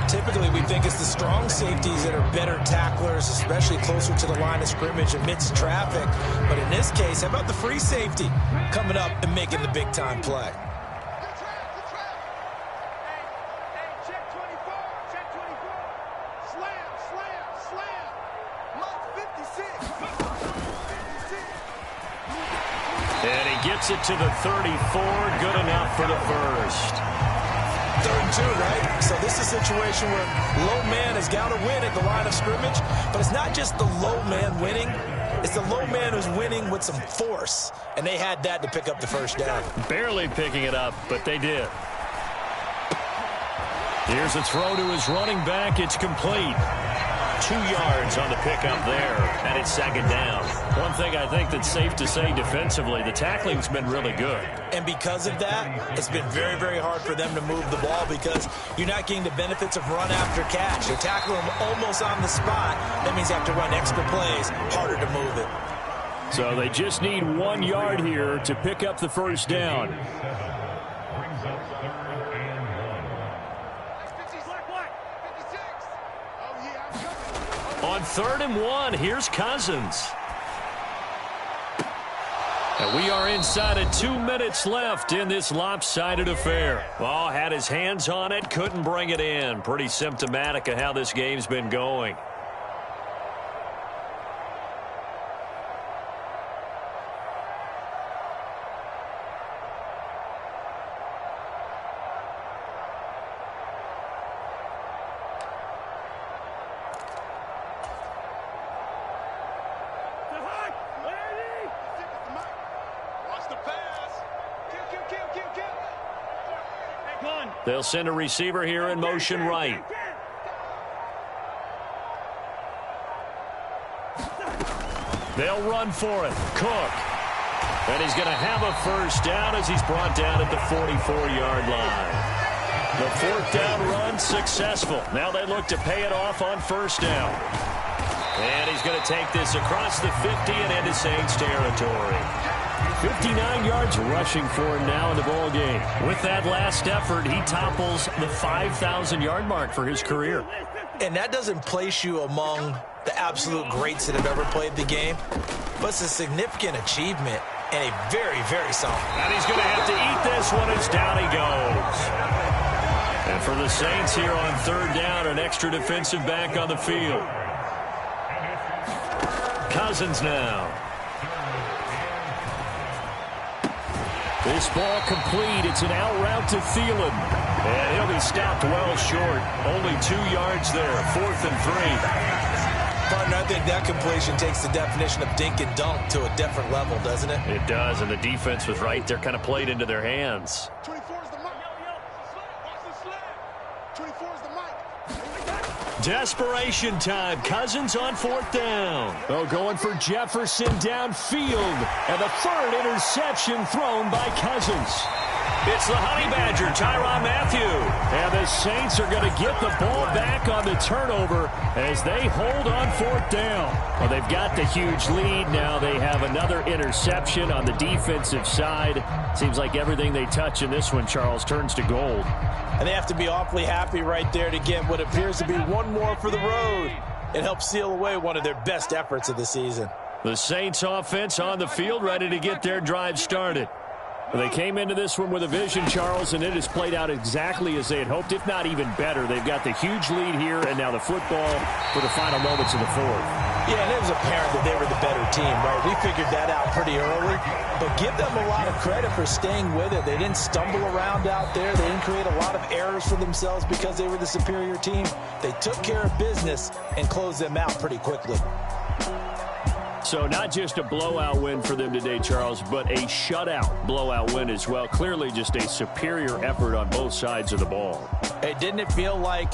Typically, we think it's the strong safeties that are better tacklers, especially closer to the line of scrimmage amidst traffic. But in this case, how about the free safety coming up and making the big-time play? Check 24. Slam. Mark 56. And he gets it to the 34. Good enough for the first. 3rd and 2, right? So this is a situation where low man has got to win at the line of scrimmage, but it's not just the low man winning. It's the low man who's winning with some force, and they had that to pick up the first down. Barely picking it up, but they did. Here's a throw to his running back. It's complete. 2 yards on the pickup there, and it's 2nd down. One thing I think that's safe to say defensively, the tackling's been really good. And because of that, it's been very, very hard for them to move the ball because you're not getting the benefits of run after catch. You're tackling them almost on the spot. That means you have to run extra plays, harder to move it. So they just need 1 yard here to pick up the first down. On 3rd and 1, here's Cousins. And we are inside of 2 minutes left in this lopsided affair. Oh, had his hands on it, couldn't bring it in. Pretty symptomatic of how this game's been going. They'll send a receiver here in motion right. They'll run for it. Cook. And he's going to have a first down as he's brought down at the 44-yard line. The 4th down run successful. Now they look to pay it off on 1st down. And he's going to take this across the 50 and into Saints territory. 59 yards rushing for him now in the ball game. With that last effort, he topples the 5,000-yard mark for his career. And that doesn't place you among the absolute greats that have ever played the game, but it's a significant achievement and a very, very solid. And he's going to have to eat this one as down he goes. And for the Saints here on 3rd down, an extra defensive back on the field. Cousins now. This ball complete. It's an out route to Thielen. And he'll be stopped well short. Only 2 yards there. 4th and 3. Partner, I think that completion takes the definition of dink and dunk to a different level, doesn't it? It does, and the defense was right there, kind of played into their hands. 24 is the mark. Watch the slip. Desperation time. Cousins on 4th down. Oh, going for Jefferson downfield. And the third interception thrown by Cousins. It's the Honey Badger, Tyrann Mathieu. And the Saints are going to get the ball back on the turnover as they hold on 4th down. Well, they've got the huge lead. Now they have another interception on the defensive side. Seems like everything they touch in this one, Charles, turns to gold. And they have to be awfully happy right there to get what appears to be one more for the road. It helps seal away one of their best efforts of the season. The Saints offense on the field, ready to get their drive started. They came into this one with a vision, Charles, and it has played out exactly as they had hoped, if not even better. They've got the huge lead here, and now the football for the final moments of the fourth. Yeah, and it was apparent that they were the better team, right? We figured that out pretty early, but give them a lot of credit for staying with it. They didn't stumble around out there. They didn't create a lot of errors for themselves because they were the superior team. They took care of business and closed them out pretty quickly. So not just a blowout win for them today, Charles, but a shutout blowout win as well. Clearly just a superior effort on both sides of the ball. Hey, didn't it feel like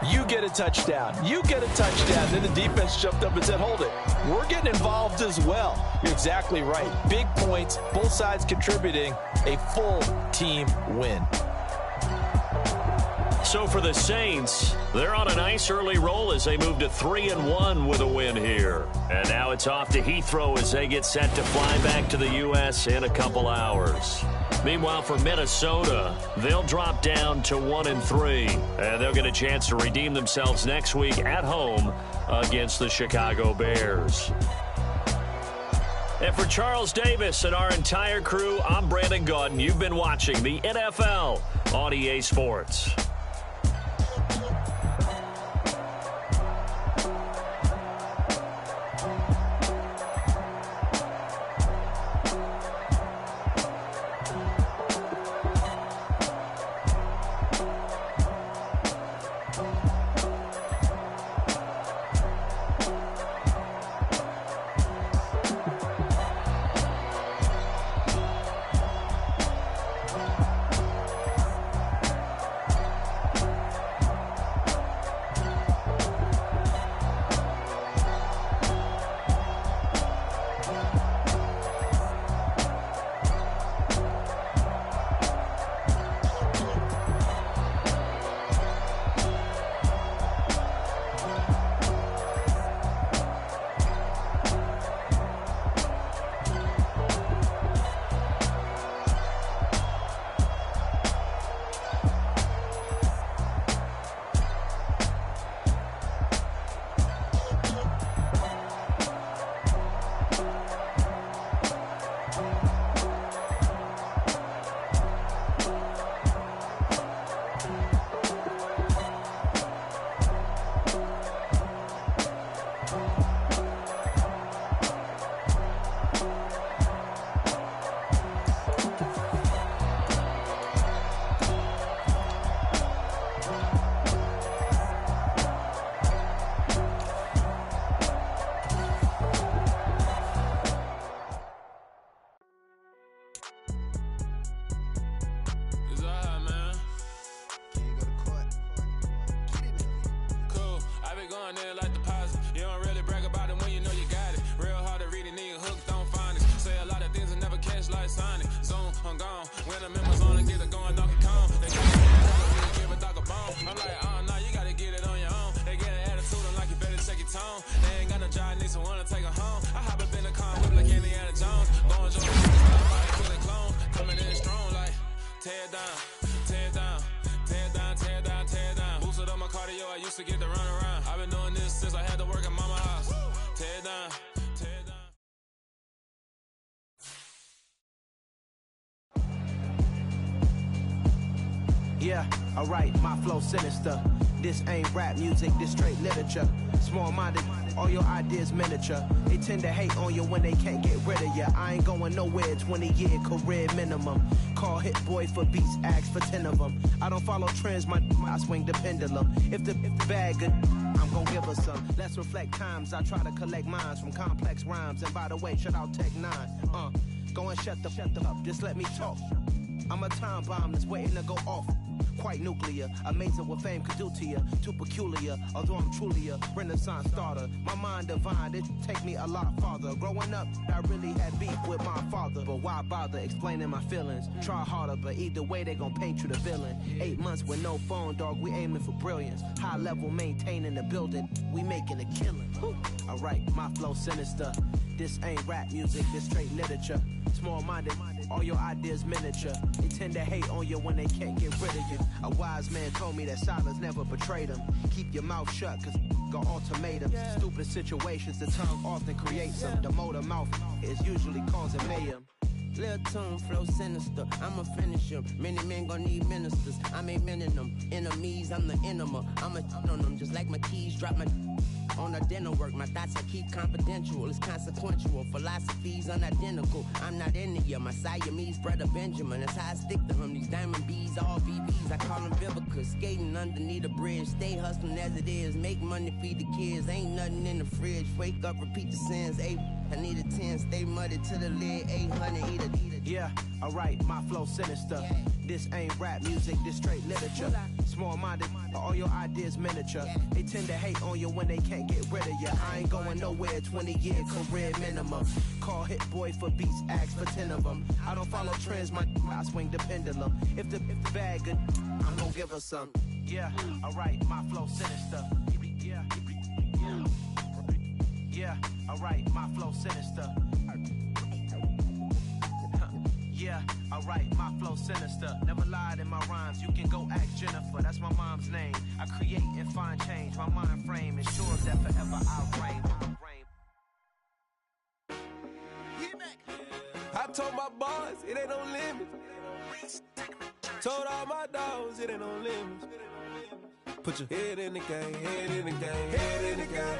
you get a touchdown, you get a touchdown, then the defense jumped up and said, hold it, we're getting involved as well. You're exactly right. Big points, both sides contributing, a full team win. So for the Saints, they're on a nice early roll as they move to 3-1 with a win here. And now it's off to Heathrow as they get set to fly back to the U.S. in a couple hours. Meanwhile, for Minnesota, they'll drop down to 1-3. And they'll get a chance to redeem themselves next week at home against the Chicago Bears. And for Charles Davis and our entire crew, I'm Brandon Gaudin. You've been watching the NFL on EA Sports. Yeah, alright, my flow sinister. This ain't rap music, this straight literature. Small-minded, all your ideas miniature. They tend to hate on you when they can't get rid of you. I ain't going nowhere, 20-year career minimum. Call Hit Boy for beats, ask for 10 of them. I don't follow trends, I swing the pendulum. If the bag good, I'm gonna give her some. Let's reflect times, I try to collect minds from complex rhymes. And by the way, shut out Tech 9. Go and shut the up, just let me talk. I'm a time bomb that's waiting to go off. quite nuclear. Amazing what fame could do to you. Too peculiar, although I'm truly a Renaissance starter. My mind divine, it take me a lot farther. Growing up, I really had beef with my father. But why bother explaining my feelings? Try harder, but either way they gon' paint you the villain. 8 months with no phone, dog, we aiming for brilliance. High level maintaining the building, we making a killing. Alright, my flow sinister. This ain't rap music, this straight literature. Small-minded, all your ideas miniature. They tend to hate on you when they can't get rid of you. A wise man told me that silence never betrayed him. Keep your mouth shut, cause got ultimatums. Stupid situations, the tongue often creates them. The motor mouth is usually causing mayhem. Lil' tune, flow sinister, I'ma finish him. Many men gon' need ministers, I'm aiming them. Enemies, I'm the enema, I'ma on them. Just like my keys, drop my on the dinner work. My thoughts I keep confidential, it's consequential. Philosophies unidentical, I'm not in it yet. My Siamese brother Benjamin, that's how I stick to him. These diamond bees, all BBs, I call them Vivica. Skating underneath the bridge, stay hustling as it is. Make money, feed the kids, ain't nothing in the fridge. Wake up, repeat the sins, I need a 10, stay muddy to the lid, 800, eat it. Yeah, alright, my flow sinister. This ain't rap music, this straight literature. Small-minded, all your ideas miniature. They tend to hate on you when they can't get rid of you. I ain't going nowhere, 20-year career minimum. Call Hit Boy for beats, ask for 10 of them. I don't follow trends, I swing the pendulum. If the bag good, I'm gonna give her some. Yeah, alright, my flow sinister. Yeah, alright, my flow sinister. Yeah, alright, my flow sinister. Never lied in my rhymes, you can go ask Jennifer, that's my mom's name. I create and find change, my mind frame ensures that forever I'll reign. I told my boys, it ain't no limits. Told all my dogs, it ain't no limits. Put your head in the game, head in the game, head in the game.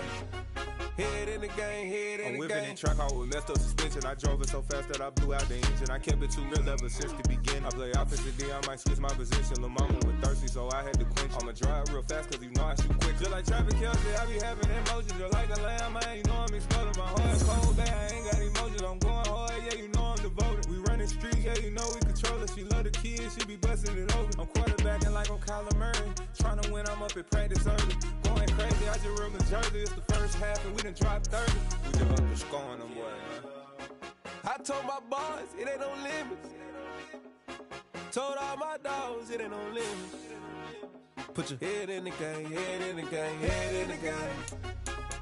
Head in the game, head in the game. I'm whipping and track out with messed up suspension. I drove it so fast that I blew out the engine. I kept it too real ever since the beginning. I play offensive D, I might switch my position. Lil' mama was thirsty, so I had to quench. I'ma drive real fast, cause you know I shoot quick. Just like Travis Kelce, I be having emotions. Just like a lamb, man, you know I'm exploding. My heart cold, man, I ain't got emotions. I'm going hard, yeah, you know I'm devoted. We running streets, yeah, you know we control it. She love the kids, she be busting it over. I'm quarterbacking like I'm Kyler Murray. Trying to win, I'm up at practice early. Going crazy, I just real Jersey. It's the first half and we done dropped 30. We just up to scoring them, boy, man. I told my boys, it ain't no limits. Told all my dogs, it ain't no limits. Put your head in the game, head in the game, head in the game.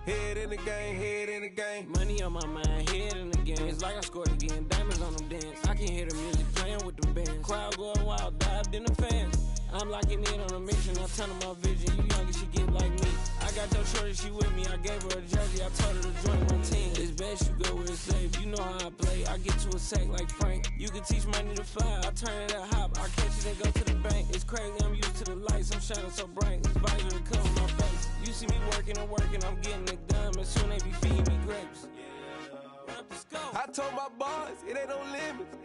Head in the game, head in the game. Money on my mind, head in the game. It's like I scored again, diamonds on them dance. I can hear the music playing with them bands. Crowd going wild, dived in the fans. I'm locking in on a mission, I turn my vision. You young and she get like me. I got your shorty, she with me. I gave her a jersey, I told her to join my team. It's best you go where it's safe. You know how I play. I get to a sack like Frank. You can teach money to fly. I turn it at hop. I catch it and go to the bank. It's crazy, I'm used to the lights. I'm shining so bright. This visor to cover my face. You see me working and working. I'm getting it done. But soon they be feeding me grapes. I told my boys, it ain't no limits.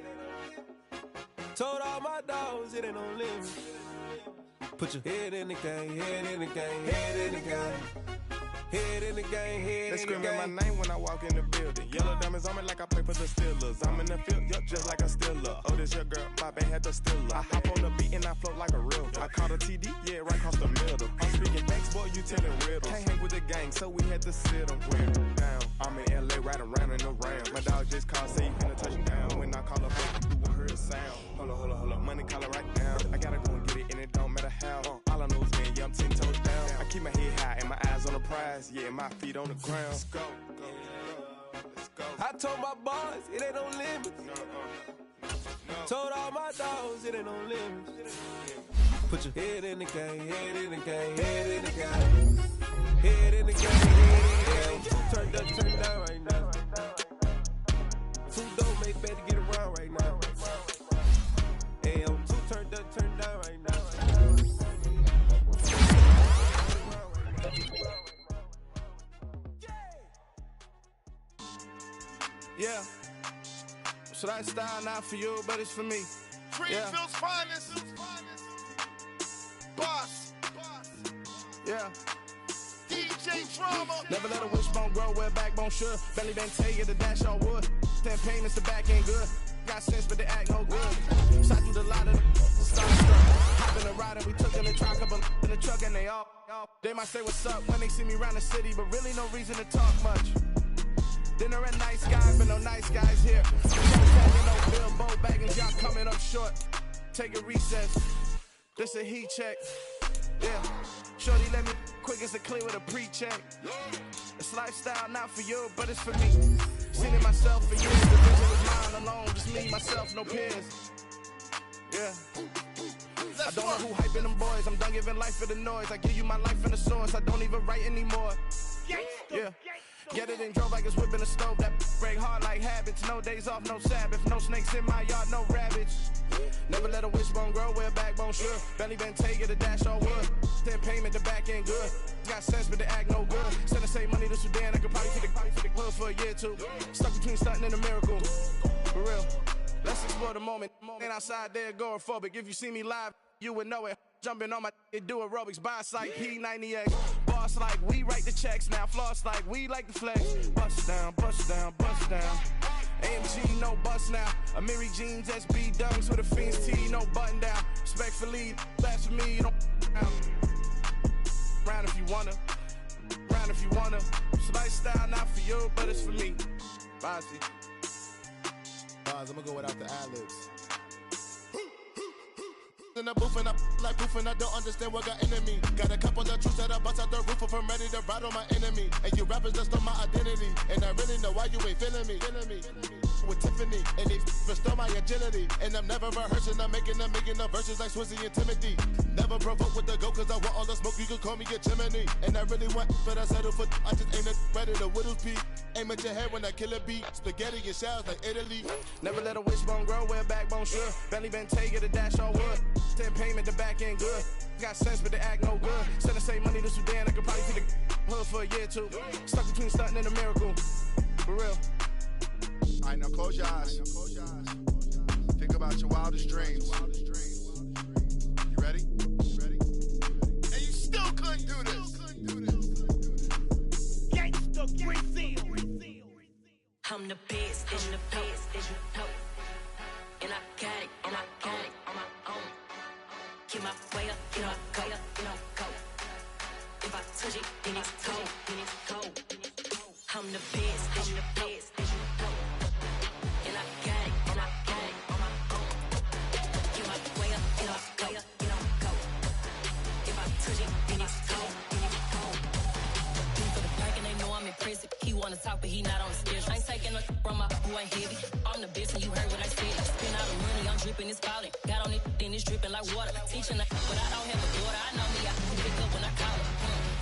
Told all my dogs, it ain't no limits. Put your head in the game, head in the game, head in the game. Head in the game, head in the game. They screaming my name when I walk in the building. Yellow diamonds on me like I play for the Steelers. I'm in the field, yup, just like a Steeler. Oh, this your girl, my band had the Steeler. I hop on the beat and I float like a real. I caught a TD, yeah, right across the middle. I'm speaking thanks, boy, you telling riddles. Can't hang with the gang, so we had to sit them down. I'm in LA, riding around in the ram. My dog just called, say he finna touch down. When I call up, you will hear a sound. Hold on, money call it right now. I gotta go and get it, and it don't matter how. All I know is, man, yeah, I'm 10 toes down. I keep my head high and my eyes on the prize. Yeah, my feet on the ground. Let's go. Let's go. I told my boys, it ain't no limits. Told all my dogs, it ain't no limits. Put your head in the game, head in the game, head in the game. Head in the game, head in the game. Turn up, turn down right now. Too dope, make better get around right now. Hey, I'm too turned up, turned down right now. Yeah. So that style not for you, but it's for me. Greenfield's finest. Boss. Yeah. DJ Drama. Never let a wishbone grow where a backbone should. Belly been tell you the dash all wood. Then pain is the back ain't good. Got sense, but they act no good. Shot through the lot of the starstruck. Hop in a ride. ride and we took in the truck, couple in the truck and they all. They might say what's up when they see me around the city, but really no reason to talk much. Dinner at nice guys, but no nice guys here. No Bilbo Baggins, y'all coming up short. Take a recess. This a heat check. Yeah. Shorty let me quick as a clear with a pre-check. It's lifestyle not for you, but it's for me. Seen it myself for years. The vision was mine alone, just me, myself, no peers. Yeah. I don't know who hyping them boys. I'm done giving life for the noise. I give you my life in the source. I don't even write anymore. Yeah. Get it and drove like it's whipping a stove. That break hard like habits. No days off, no Sabbath. No snakes in my yard, no rabbits. Never let a wishbone grow where a backbone should. Belly been take it, a dash on wood. Then payment, the back end good. Got sense, but the act no good. Send the same money to Sudan. I could probably take the hood for a year or two. Stuck between stunting and a miracle. For real. Let's explore the moment. Ain't outside there agoraphobic. If you see me live, you would know it. Jumping on my do aerobics, boss like P90X. Boss like we write the checks now. Floss like we like the flex. Bust down, bust down, bust down. AMG, no bust now. Amiri jeans, SB dunks with a Fiends T, no button down. Respectfully, that's for me, you don't round if you wanna. Round if you wanna. It's lifestyle not for you, but it's for me. Bossy. I'm gonna go without the ad-libs. In the booth and I like poof and I don't understand what got into me. Got a couple of truths that I bust out the roof if I'm ready to ride on my enemy. And you rappers just stole my identity, and I really know why you ain't feeling me. With Tiffany, and they stole my agility. And I'm never rehearsing, I'm making the verses like Swizzy and Timothy. Never provoke with the go, cause I want all the smoke, you can call me a chimney. And I really want, but I settle for, I just aim it better the Whittles peak. Aim at your head when I kill a beat. Spaghetti and shells like Italy. Never let a wishbone grow where a backbone should. Belly been take it, a dash on wood. 10 payment, the back end good. Got sense, but the act no good. Send the same money to Sudan, I could probably take the hood for a year or two. Stuck between stunting and a miracle. For real. Alright, now close your eyes. Think about your wildest dreams. You ready? And you still couldn't do this. Gangsta Brazil. I'm the best, and the best, and you know. And I got it, and I got it on my own. Get my way up, get my go, you know, go. If I touch it, then it's cold, then it's cold. I'm the best, and the best, and you know. And I got it, and I got it on my own. Get my way up, get my go, you know, go. If I touch it, then it's cold, then it's cold. For the back and they know I'm impressive. He wanna talk, but he not on the stairs. I ain't taking no from my who ain't heavy. I'm the best, and you heard what I said. Spend all the money, I'm dripping, it's falling. Got on it, then it's dripping like water. Teaching, but I don't have a daughter. I know me, I can pick up when I call her.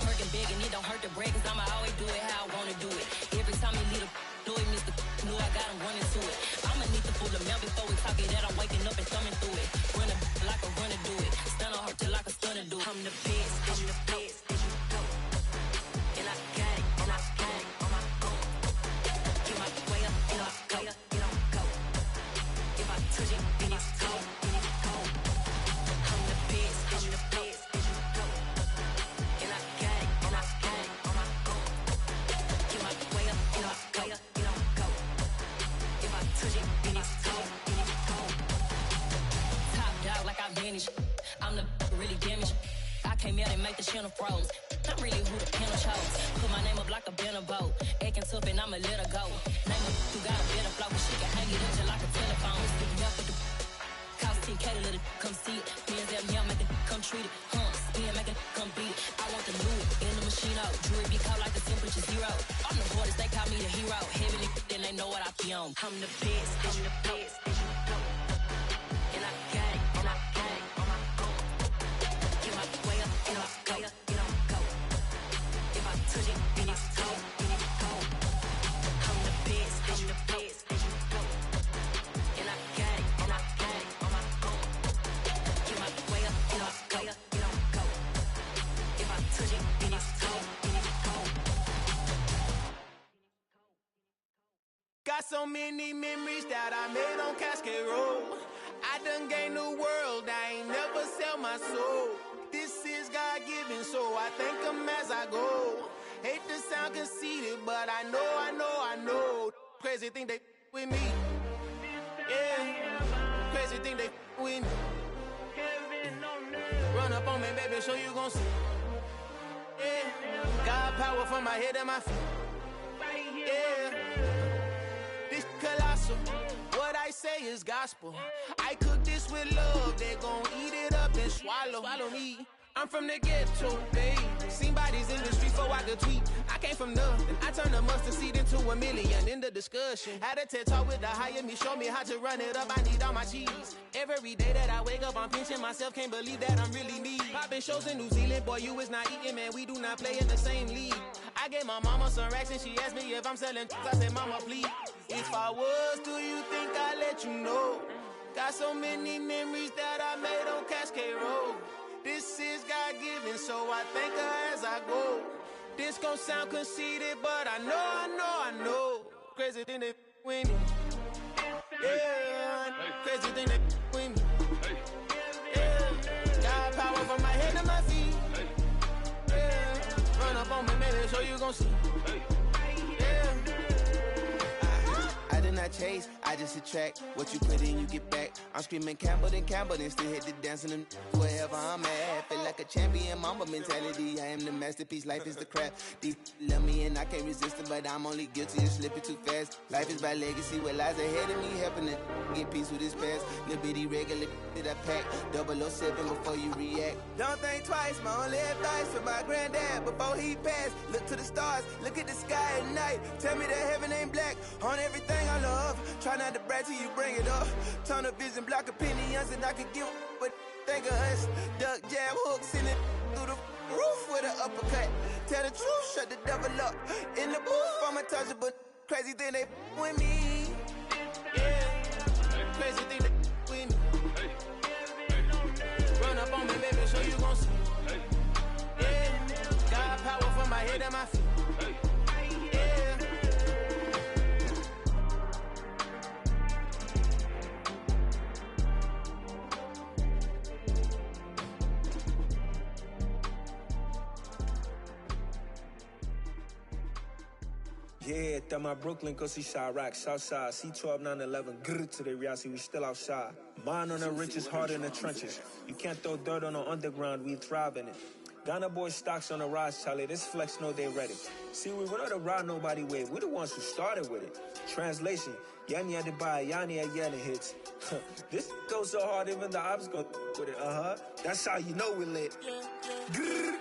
Working big, and it don't hurt to break, cause I'ma always do it how I wanna do it. Every time he lead a know it, Mr. Know I got him running to it. I'ma need to pull the mail before we talk it that I'm waking up and thumbing through it. Run a like a runner do it. Stun on her till like a stunner do it. I'm the best, I'm the best, and you know. And I got it, and I got it on my own. Get my way up, and I go, you know, go. If I touch it, then it's cold, then it's cold. I'm the best, I'm the best, and you know. And I got it, and I got it on my own. Get my way up, and I go, you know, go. If I touch it, then it's cold, then it's cold. Top dog like I vanished. I'm the really damaged. I came out and make the channel froze. I'm really who the panel chose. Put my name up like a banner boat. Acting tough and I'ma let her go. Name her who got a better flow, but she can hang it up just like a telephone. Sticking up with the cost 10K to let it come see it. Bands that me, I make it come treat it. Spin, make it come beat it. I want the Louis in the machine out. Jewelry be caught like the temperature zero. I'm the hardest, they call me the hero. Heavy then they know what I be on. I'm the best, I'm the best, and you know. And I got it, and I got it on my own. Get my way up, and I go, you know, go. If I touch it, then it's cold, then it's cold. I'm the best, I'm the best, and you know. And I got it, and I got it on my own. Get my way up, and I go, you know, go. If I touch it, then it's cold, then it's cold. Got so many memories that I made on Cascade Road. I done gained the world, I ain't never sell my soul. This is God-given, so I thank him as I go. Hate to sound conceited, but I know. Crazy thing they with me. Yeah, crazy thing they with me. Run up on me, baby, show you gon' see. Yeah, God power from my head and my feet. Yeah, this colossal. What I say is gospel. I cook this with love. They gon' eat it up and swallow me. I'm from the ghetto, babe. Seen bodies in the street before I could tweet. I came from nothing. I turned a mustard seed into a million in the discussion. Had a TED talk with the higher me, show me how to run it up. I need all my cheese. Every day that I wake up, I'm pinching myself. Can't believe that I'm really me. Popping shows in New Zealand, boy, you is not eating, man. We do not play in the same league. I gave my mama some racks and she asked me if I'm selling. I said, mama, please. If I was, do you think I'd let you know? Got so many memories that I made on Cascade Road. This is God-given, so I thank her as I go. This gon' sound conceited, but I know. Crazy thing that with me. Yeah, crazy thing that with me. Yeah, got power from my head to my feet. Yeah, run up on me, maybe so you gon' see. Yeah. I did not chase, I just attract. What you put in, you get back. I'm screaming Campbell, then still hit the dancing and wherever I'm at. Feel like a champion, mama mentality. I am the masterpiece, life is the crap. These love me and I can't resist it, but I'm only guilty of slipping too fast. Life is by legacy, what lies ahead of me, helping to get peace with his past. Little bitty regular that I pack, 007 before you react. Don't think twice, my only advice for my granddad before he passed. Look to the stars, look at the sky at night. Tell me that heaven ain't black on everything I love. Try not to brag till you bring it up. Tunnel vision, block opinions, and I could give but think of us. Duck jab hooks in it through the roof with an uppercut. Tell the truth, shut the devil up. In the booth, I'm untouchable. Crazy thing they with me. Yeah, crazy thing they with me. Run up on me, baby, so you gon' see. Yeah, got power from my head and my feet. Yeah, that my Brooklyn, go see Chirac, Southside, C12, 911, grr to the reality, we still outside. Mine on the richest, heart in the trenches. You can't throw dirt on the underground, we thrive in it. Ghana boys stocks on the rise, Charlie, this flex know they ready. See, we not to ride nobody with, we the ones who started with it. Translation, Yanni had to buy, Yanni had Yanni hits. This goes so hard, even the ops go with it, That's how you know we lit. Grr.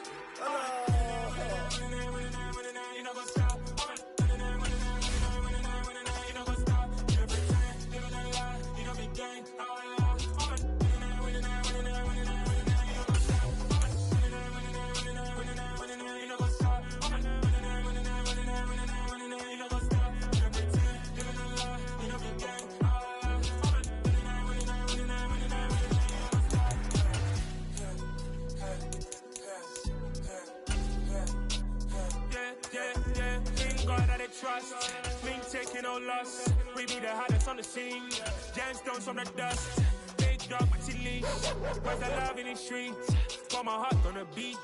Trust, clean taking no loss. We be the hottest on the scene. Gemstones from the dust. Big dog, but he leash. Where's the love in the streets? Got my heart on the beat.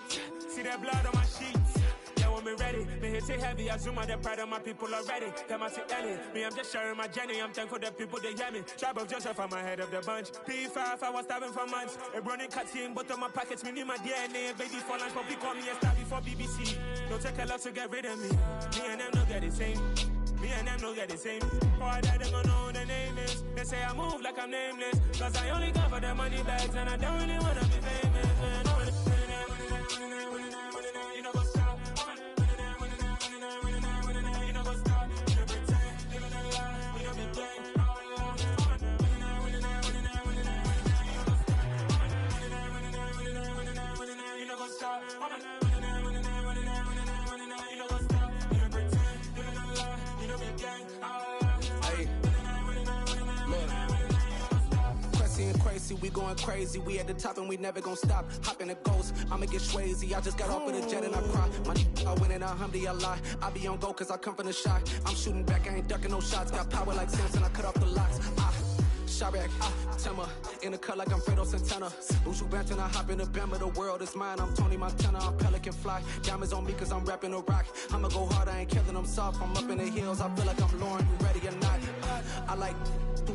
See that blood on my sheets. Yeah, when me ready, me hit it heavy. I zoom out the pride of my people already. Them I see Ellie. Me, I'm just sharing my journey. I'm thankful the people they hear me. Tribe of Joseph, I'm ahead of the bunch. P5, I was starving for months. A running cut in, but on my pockets, me need my DNA. Baby for lunch, but call me a star before BBC. Don't take a lot to get rid of me. Me and them don't get the same. Me and them don't get the same. Boy, that they gon' know who the name is. They say I move like I'm nameless. Cause I only got for the money bags. And I don't really wanna be famous, man. You know what's up. You know what's up. You know pretend. Living a lie. You know be gang. You know what's up. Crazy, we going crazy, we at the top and we never gonna stop. Hop in a ghost, I'ma get swayzy. I just got off with a jet and I cry. My I win and alhamdulillah. I be on go cause I come from the shot. I'm shooting back, I ain't ducking no shots. Got power like Samson, I cut off the locks. Chirac, Timmer, in the cut like I'm Fredo Santana. Ushu Banton, I hop in the Bama, the world is mine. I'm Tony Montana, I'm Pelican Fly. Diamonds on me cause I'm rapping a rock. I'ma go hard, I ain't killing them soft. I'm up in the hills, I feel like I'm Lauren, you ready or not? I like who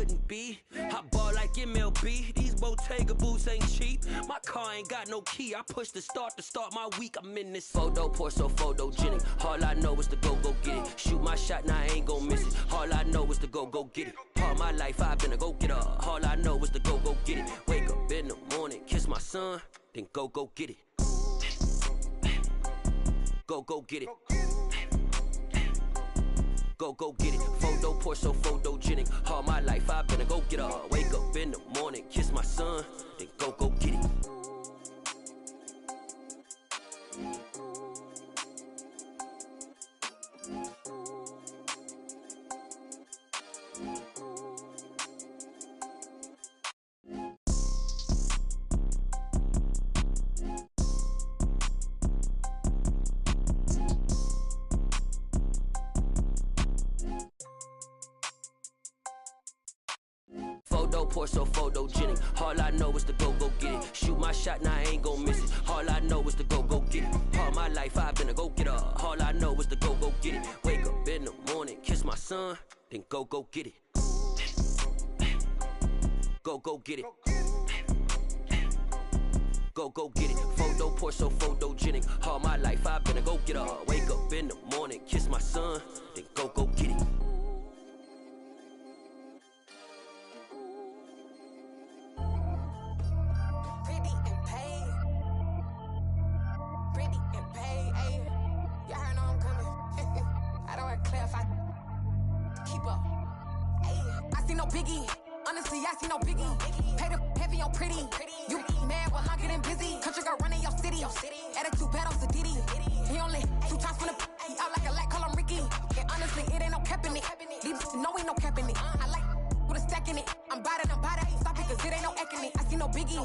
couldn't be. I ball like MLB, these Bottega boots ain't cheap. My car ain't got no key, I push the start to start my week. I'm in this photo, pour so photogenic. All I know is to go get it. Shoot my shot, now I ain't gon' miss it. All I know is to go get it. All my life I've been a go-getter. All I know is to go get it. Wake up in the morning, kiss my son, then go get it. Go get it. Go get it. Photo, pour so photogenic. All my life I've been a go-getter. Wake up in the morning, kiss my son, then go get it. Pour so photogenic. All I know is to go get it. Shoot my shot, now I ain't gon' miss it. All I know is to go get it. All my life I've been a go-getter. All I know is to go get it. Wake up in the morning, kiss my son, then go get it. Go get it. Go get it. Photo, pour so photogenic. All my life I've been a go-getter. Wake up in the morning, kiss my son, then go get it. Biggie, honestly, I see no biggie. Pay the heavy on pretty. You mad while I'm getting busy. Country girl running your city. Attitude bad on Sadidi. He only 2 times from the he out like a lack, call him Ricky. And honestly, it ain't no cap in it. These know ain't no cap in it. I like with a stack in it. I'm by that. Stop it, cause it ain't no eck in it. I see no biggie.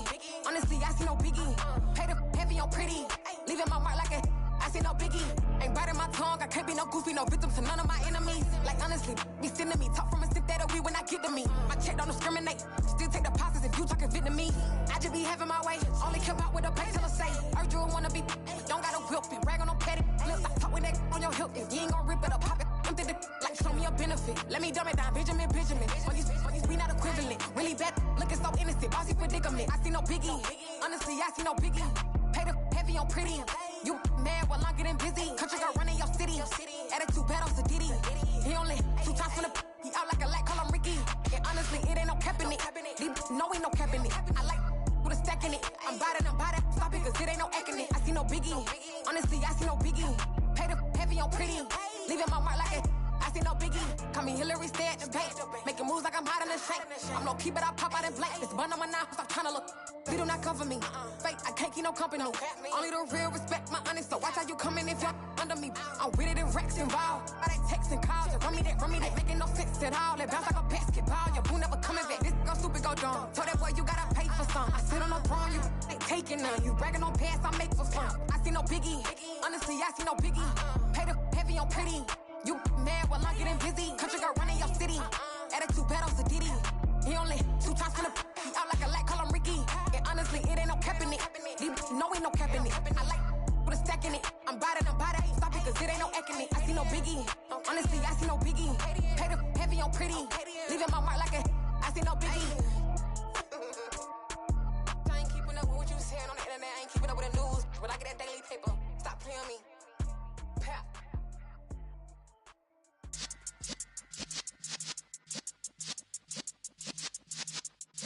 Honestly, I see no biggie. Pay the heavy on pretty. Leaving my mark like a I see no biggie. Ain't biting my tongue. I can't be no goofy, no victim to none of my enemies. Like honestly, be sending me talk from a stick that'll be when I get to me. My check don't discriminate. Still take deposits if you talking Vietnamese. I just be having my way. Only care about what the pay tell her say. Urge you wanna be. Don't gotta whip it. Rag on no petty. Lips like talk with that on your hip. If you ain't gon' rip it or pop it. Empty the like show me a benefit. Let me dumb it down. Benjamin. On these we not equivalent. Really bad. Looking so innocent. Bossy predicament. I see no biggie. Honestly, I see no biggie. Pay the heavy on pretty. You mad while I'm getting busy. Country girl running your city. Attitude bad on Sadidi. He only 2 times from the he out like a lack, call him Ricky. And honestly, it ain't no cap in it. These know ain't no cap in it. I like with a stack in it. I'm by that. Stop it, cause it ain't no eck in it. I see no biggie. Honestly, I see no biggie. Pay the heavy on pretty. Leaving my mark like a I see no biggie. Call me Hillary, stay at the bank. Making moves like I'm hiding in shank. I'm low key, but I pop out in blank. It's bun on my knife, stop trying to look. They do not cover me. Fake, I can't keep no company. Only the real respect my honest. So watch how you come in if you're under me. I'm with it in Rex involved. I they text and calls. Just run me that. Making no sense at all. They bounce like a basketball. Your boo never coming back. This go stupid, go dumb. Told that boy you gotta pay for some. I sit on no throne, you ain't taking none. You bragging on past, I make for fun. I see no biggie. Honestly, I see no biggie. Pay the heavy on pretty. You mad while I'm getting busy. Country girl running your city. Attitude bad on Sadidi. He only 2 times from the he out like a lack, call him Ricky. And honestly, it ain't no cap in it. These know ain't no cap in it. I like with a stack in it. I'm by that. Stop it, cause it ain't no eck in it. I see no biggie. Honestly, I see no biggie. Pay the heavy on pretty. Leaving my mark like a I see no biggie. I ain't keeping up with what you saying on the internet. I ain't keeping up with the news. But I get that daily paper. Stop playing me. Pap.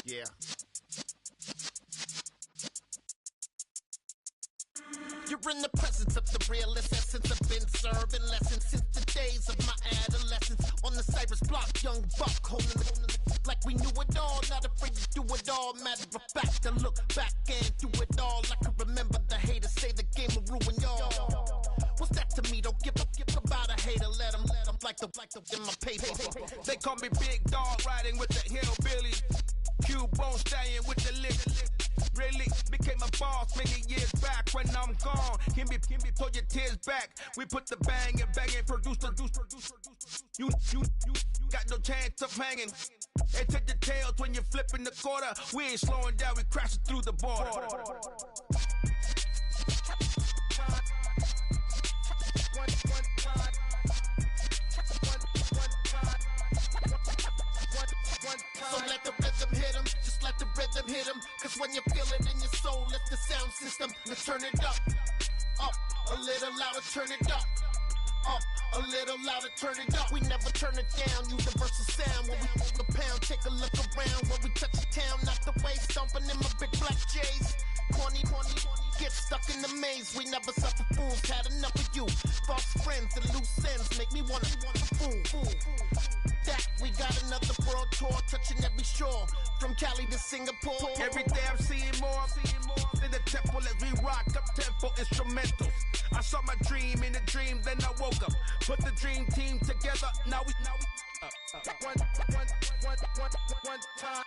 Yeah. You're in the presence of the realest essence. I've been serving lessons since the days of my adolescence. On the Cypress block, young buck holding it like we knew it all. Not afraid to do it all. Matter of fact, to look back and do it all. I can remember the haters say the game will ruin y'all. What's that to me? Don't give about a hater. Let them like the in my paper. They call me Big Dog, riding with the hillbilly. Cubone stallion with the lick. Really became a boss many years back. When I'm gone, can be pull your tears back. We put the bang and produce. You got no chance of hanging. They take the tails when you're flipping the quarter. We ain't slowing down, we crashing through the border. So let the rhythm hit 'em, just let the rhythm hit 'em. Cause when you feel it in your soul, lift the sound system. Let's turn it up, a little louder, turn it up. A little louder, turn it up. We never turn it down, universal sound. When we move the pound, take a look around. When we touch the town, not the way, stomping in my big black J's. Corny, get stuck in the maze. We never suffer fools, had enough of you. False friends and loose ends make me wanna fool. That we got another world tour, touching every shore, from Cali to Singapore. Every day I'm seeing more in the temple as we rock up tempo instrumentals. I saw my dream in a dream, then I woke up. Put the dream team together. Now we one time.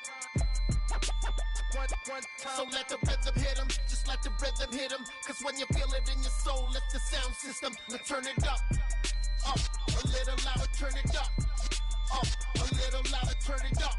So let the rhythm hit 'em, just let the rhythm hit 'em. Cause when you feel it in your soul, lift the sound system. Let's turn it up, a little louder, turn it up, a little louder, turn it up.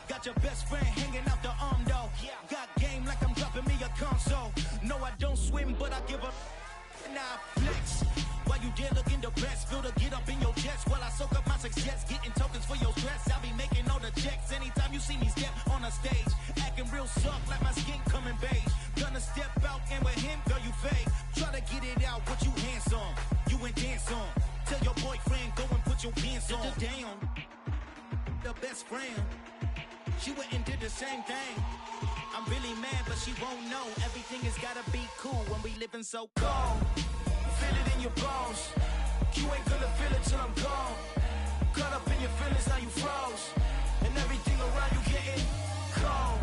Got your best friend hanging out the arm though. Got game like I'm dropping me a console. No, I don't swim, but I give up. Now I flex. While you there looking the best, feel the get up in your chest while I soak up my success. Getting tokens for your stress. I'll be making all the checks anytime you see me step on the stage. Acting real soft like my skin coming beige. Gonna step out and with him, girl, you fake. Try to get it out, but you handsome. You and dance on. Tell your boyfriend, go and put your pants on. Down. The best friend. She went and did the same thing. I'm really mad, but she won't know. Everything has gotta be cool when we living so cold. Feel it in your bones. You ain't gonna feel it till I'm gone. Caught up in your feelings, now you froze. And everything around you getting cold.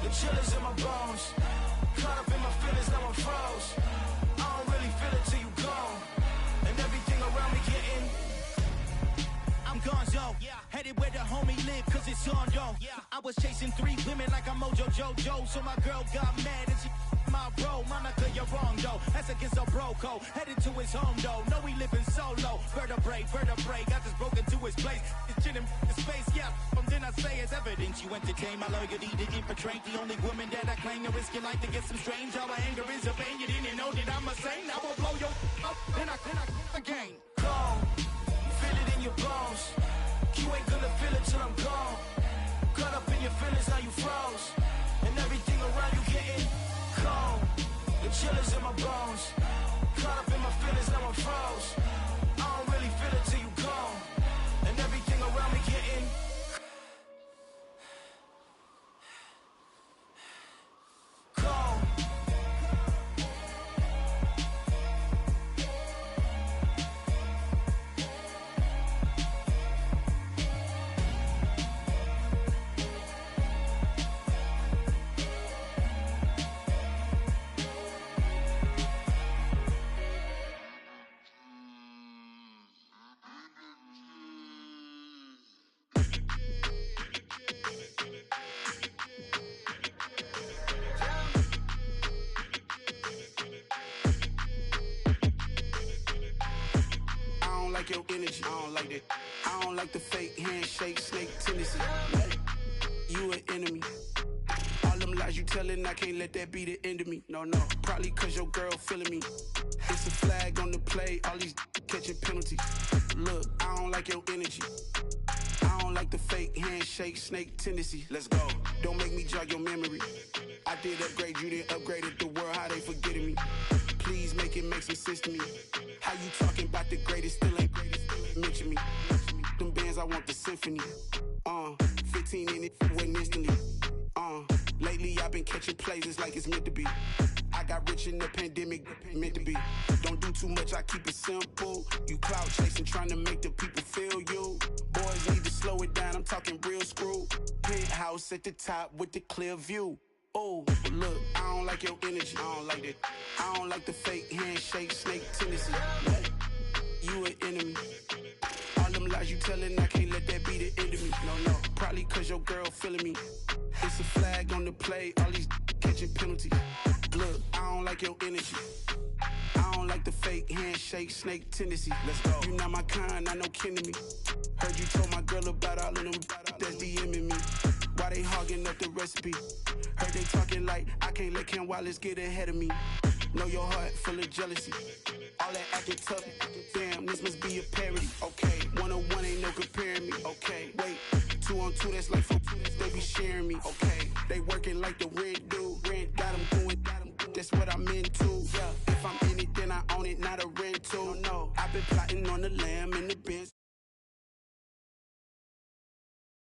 The chill is in my bones. Caught up in my feelings, now I'm froze. I don't really feel it till you gone. And everything around me getting I'm gonzo, headed where the homie live, cause it's on, yo. I was chasing 3 women like I'm Mojo Jojo, so my girl got mad and she my bro. Monica, you're wrong, though. That's against a bro code. Headed to his home, though. No, he living solo. Vertebrae, got just broken to his place. It's chilling his face, yeah. Then I say it's evidence you entertain my loyalty to infiltrate. The only woman that I claim to risk your life to get some strange. All my anger is a pain. You didn't know that I'm a saint. I will blow your up, then I again. Cold. Feel it in your bones. You ain't gonna feel it till I'm gone. Caught up in your feelings, now you froze. And everything around you getting cold. The chill is in my bones. Caught up in my feelings, now I'm froze. I don't really feel it till you gone. And everything around me getting cold. Your energy, I don't like that. I don't like the fake handshake, snake tendency. You an enemy. All them lies you telling, I can't let that be the end of me. No, probably cause your girl feeling me. It's a flag on the play, all these catching penalties. Look, I don't like your energy. I don't like the fake handshake, snake tendency. Let's go. Don't make me jog your memory. I did upgrade, you didn't upgrade it. The world, how they forgetting me. Please make it make some sense to me. How you talking about the greatest, still ain't greatest, mention me. Them bands, I want the symphony. 15 in it, went instantly. Lately I've been catching plays, it's like it's meant to be. I got rich in the pandemic, meant to be. Don't do too much, I keep it simple. You clout chasing, trying to make the people feel you. Boys need to slow it down, I'm talking real screw. Penthouse at the top with the clear view. Oh, look, I don't like your energy, I don't like that. I don't like the fake handshake, snake tendency. You an enemy. feeling me. It's a flag on the play, all these catching penalties. Look, I don't like your energy. I don't like the fake handshake, snake tendency. Let's go. You not my kind, I know kin to me. Heard you told my girl about all of them that's DMing me. Why they hogging up the recipe? Heard they talking like I can't let Ken Wallace get ahead of me. Know your heart full of jealousy. All that acting tough, damn, this must be a parody. Okay, 1-on-1 ain't no comparing me. Okay, wait, 2-on-2, that's like 4, they be sharing me. Okay, they working like the rent dude. Rent got them doing, that's what I'm into. Yeah, if I'm in it, then I own it, not a rental. No, I've been plotting on the lamb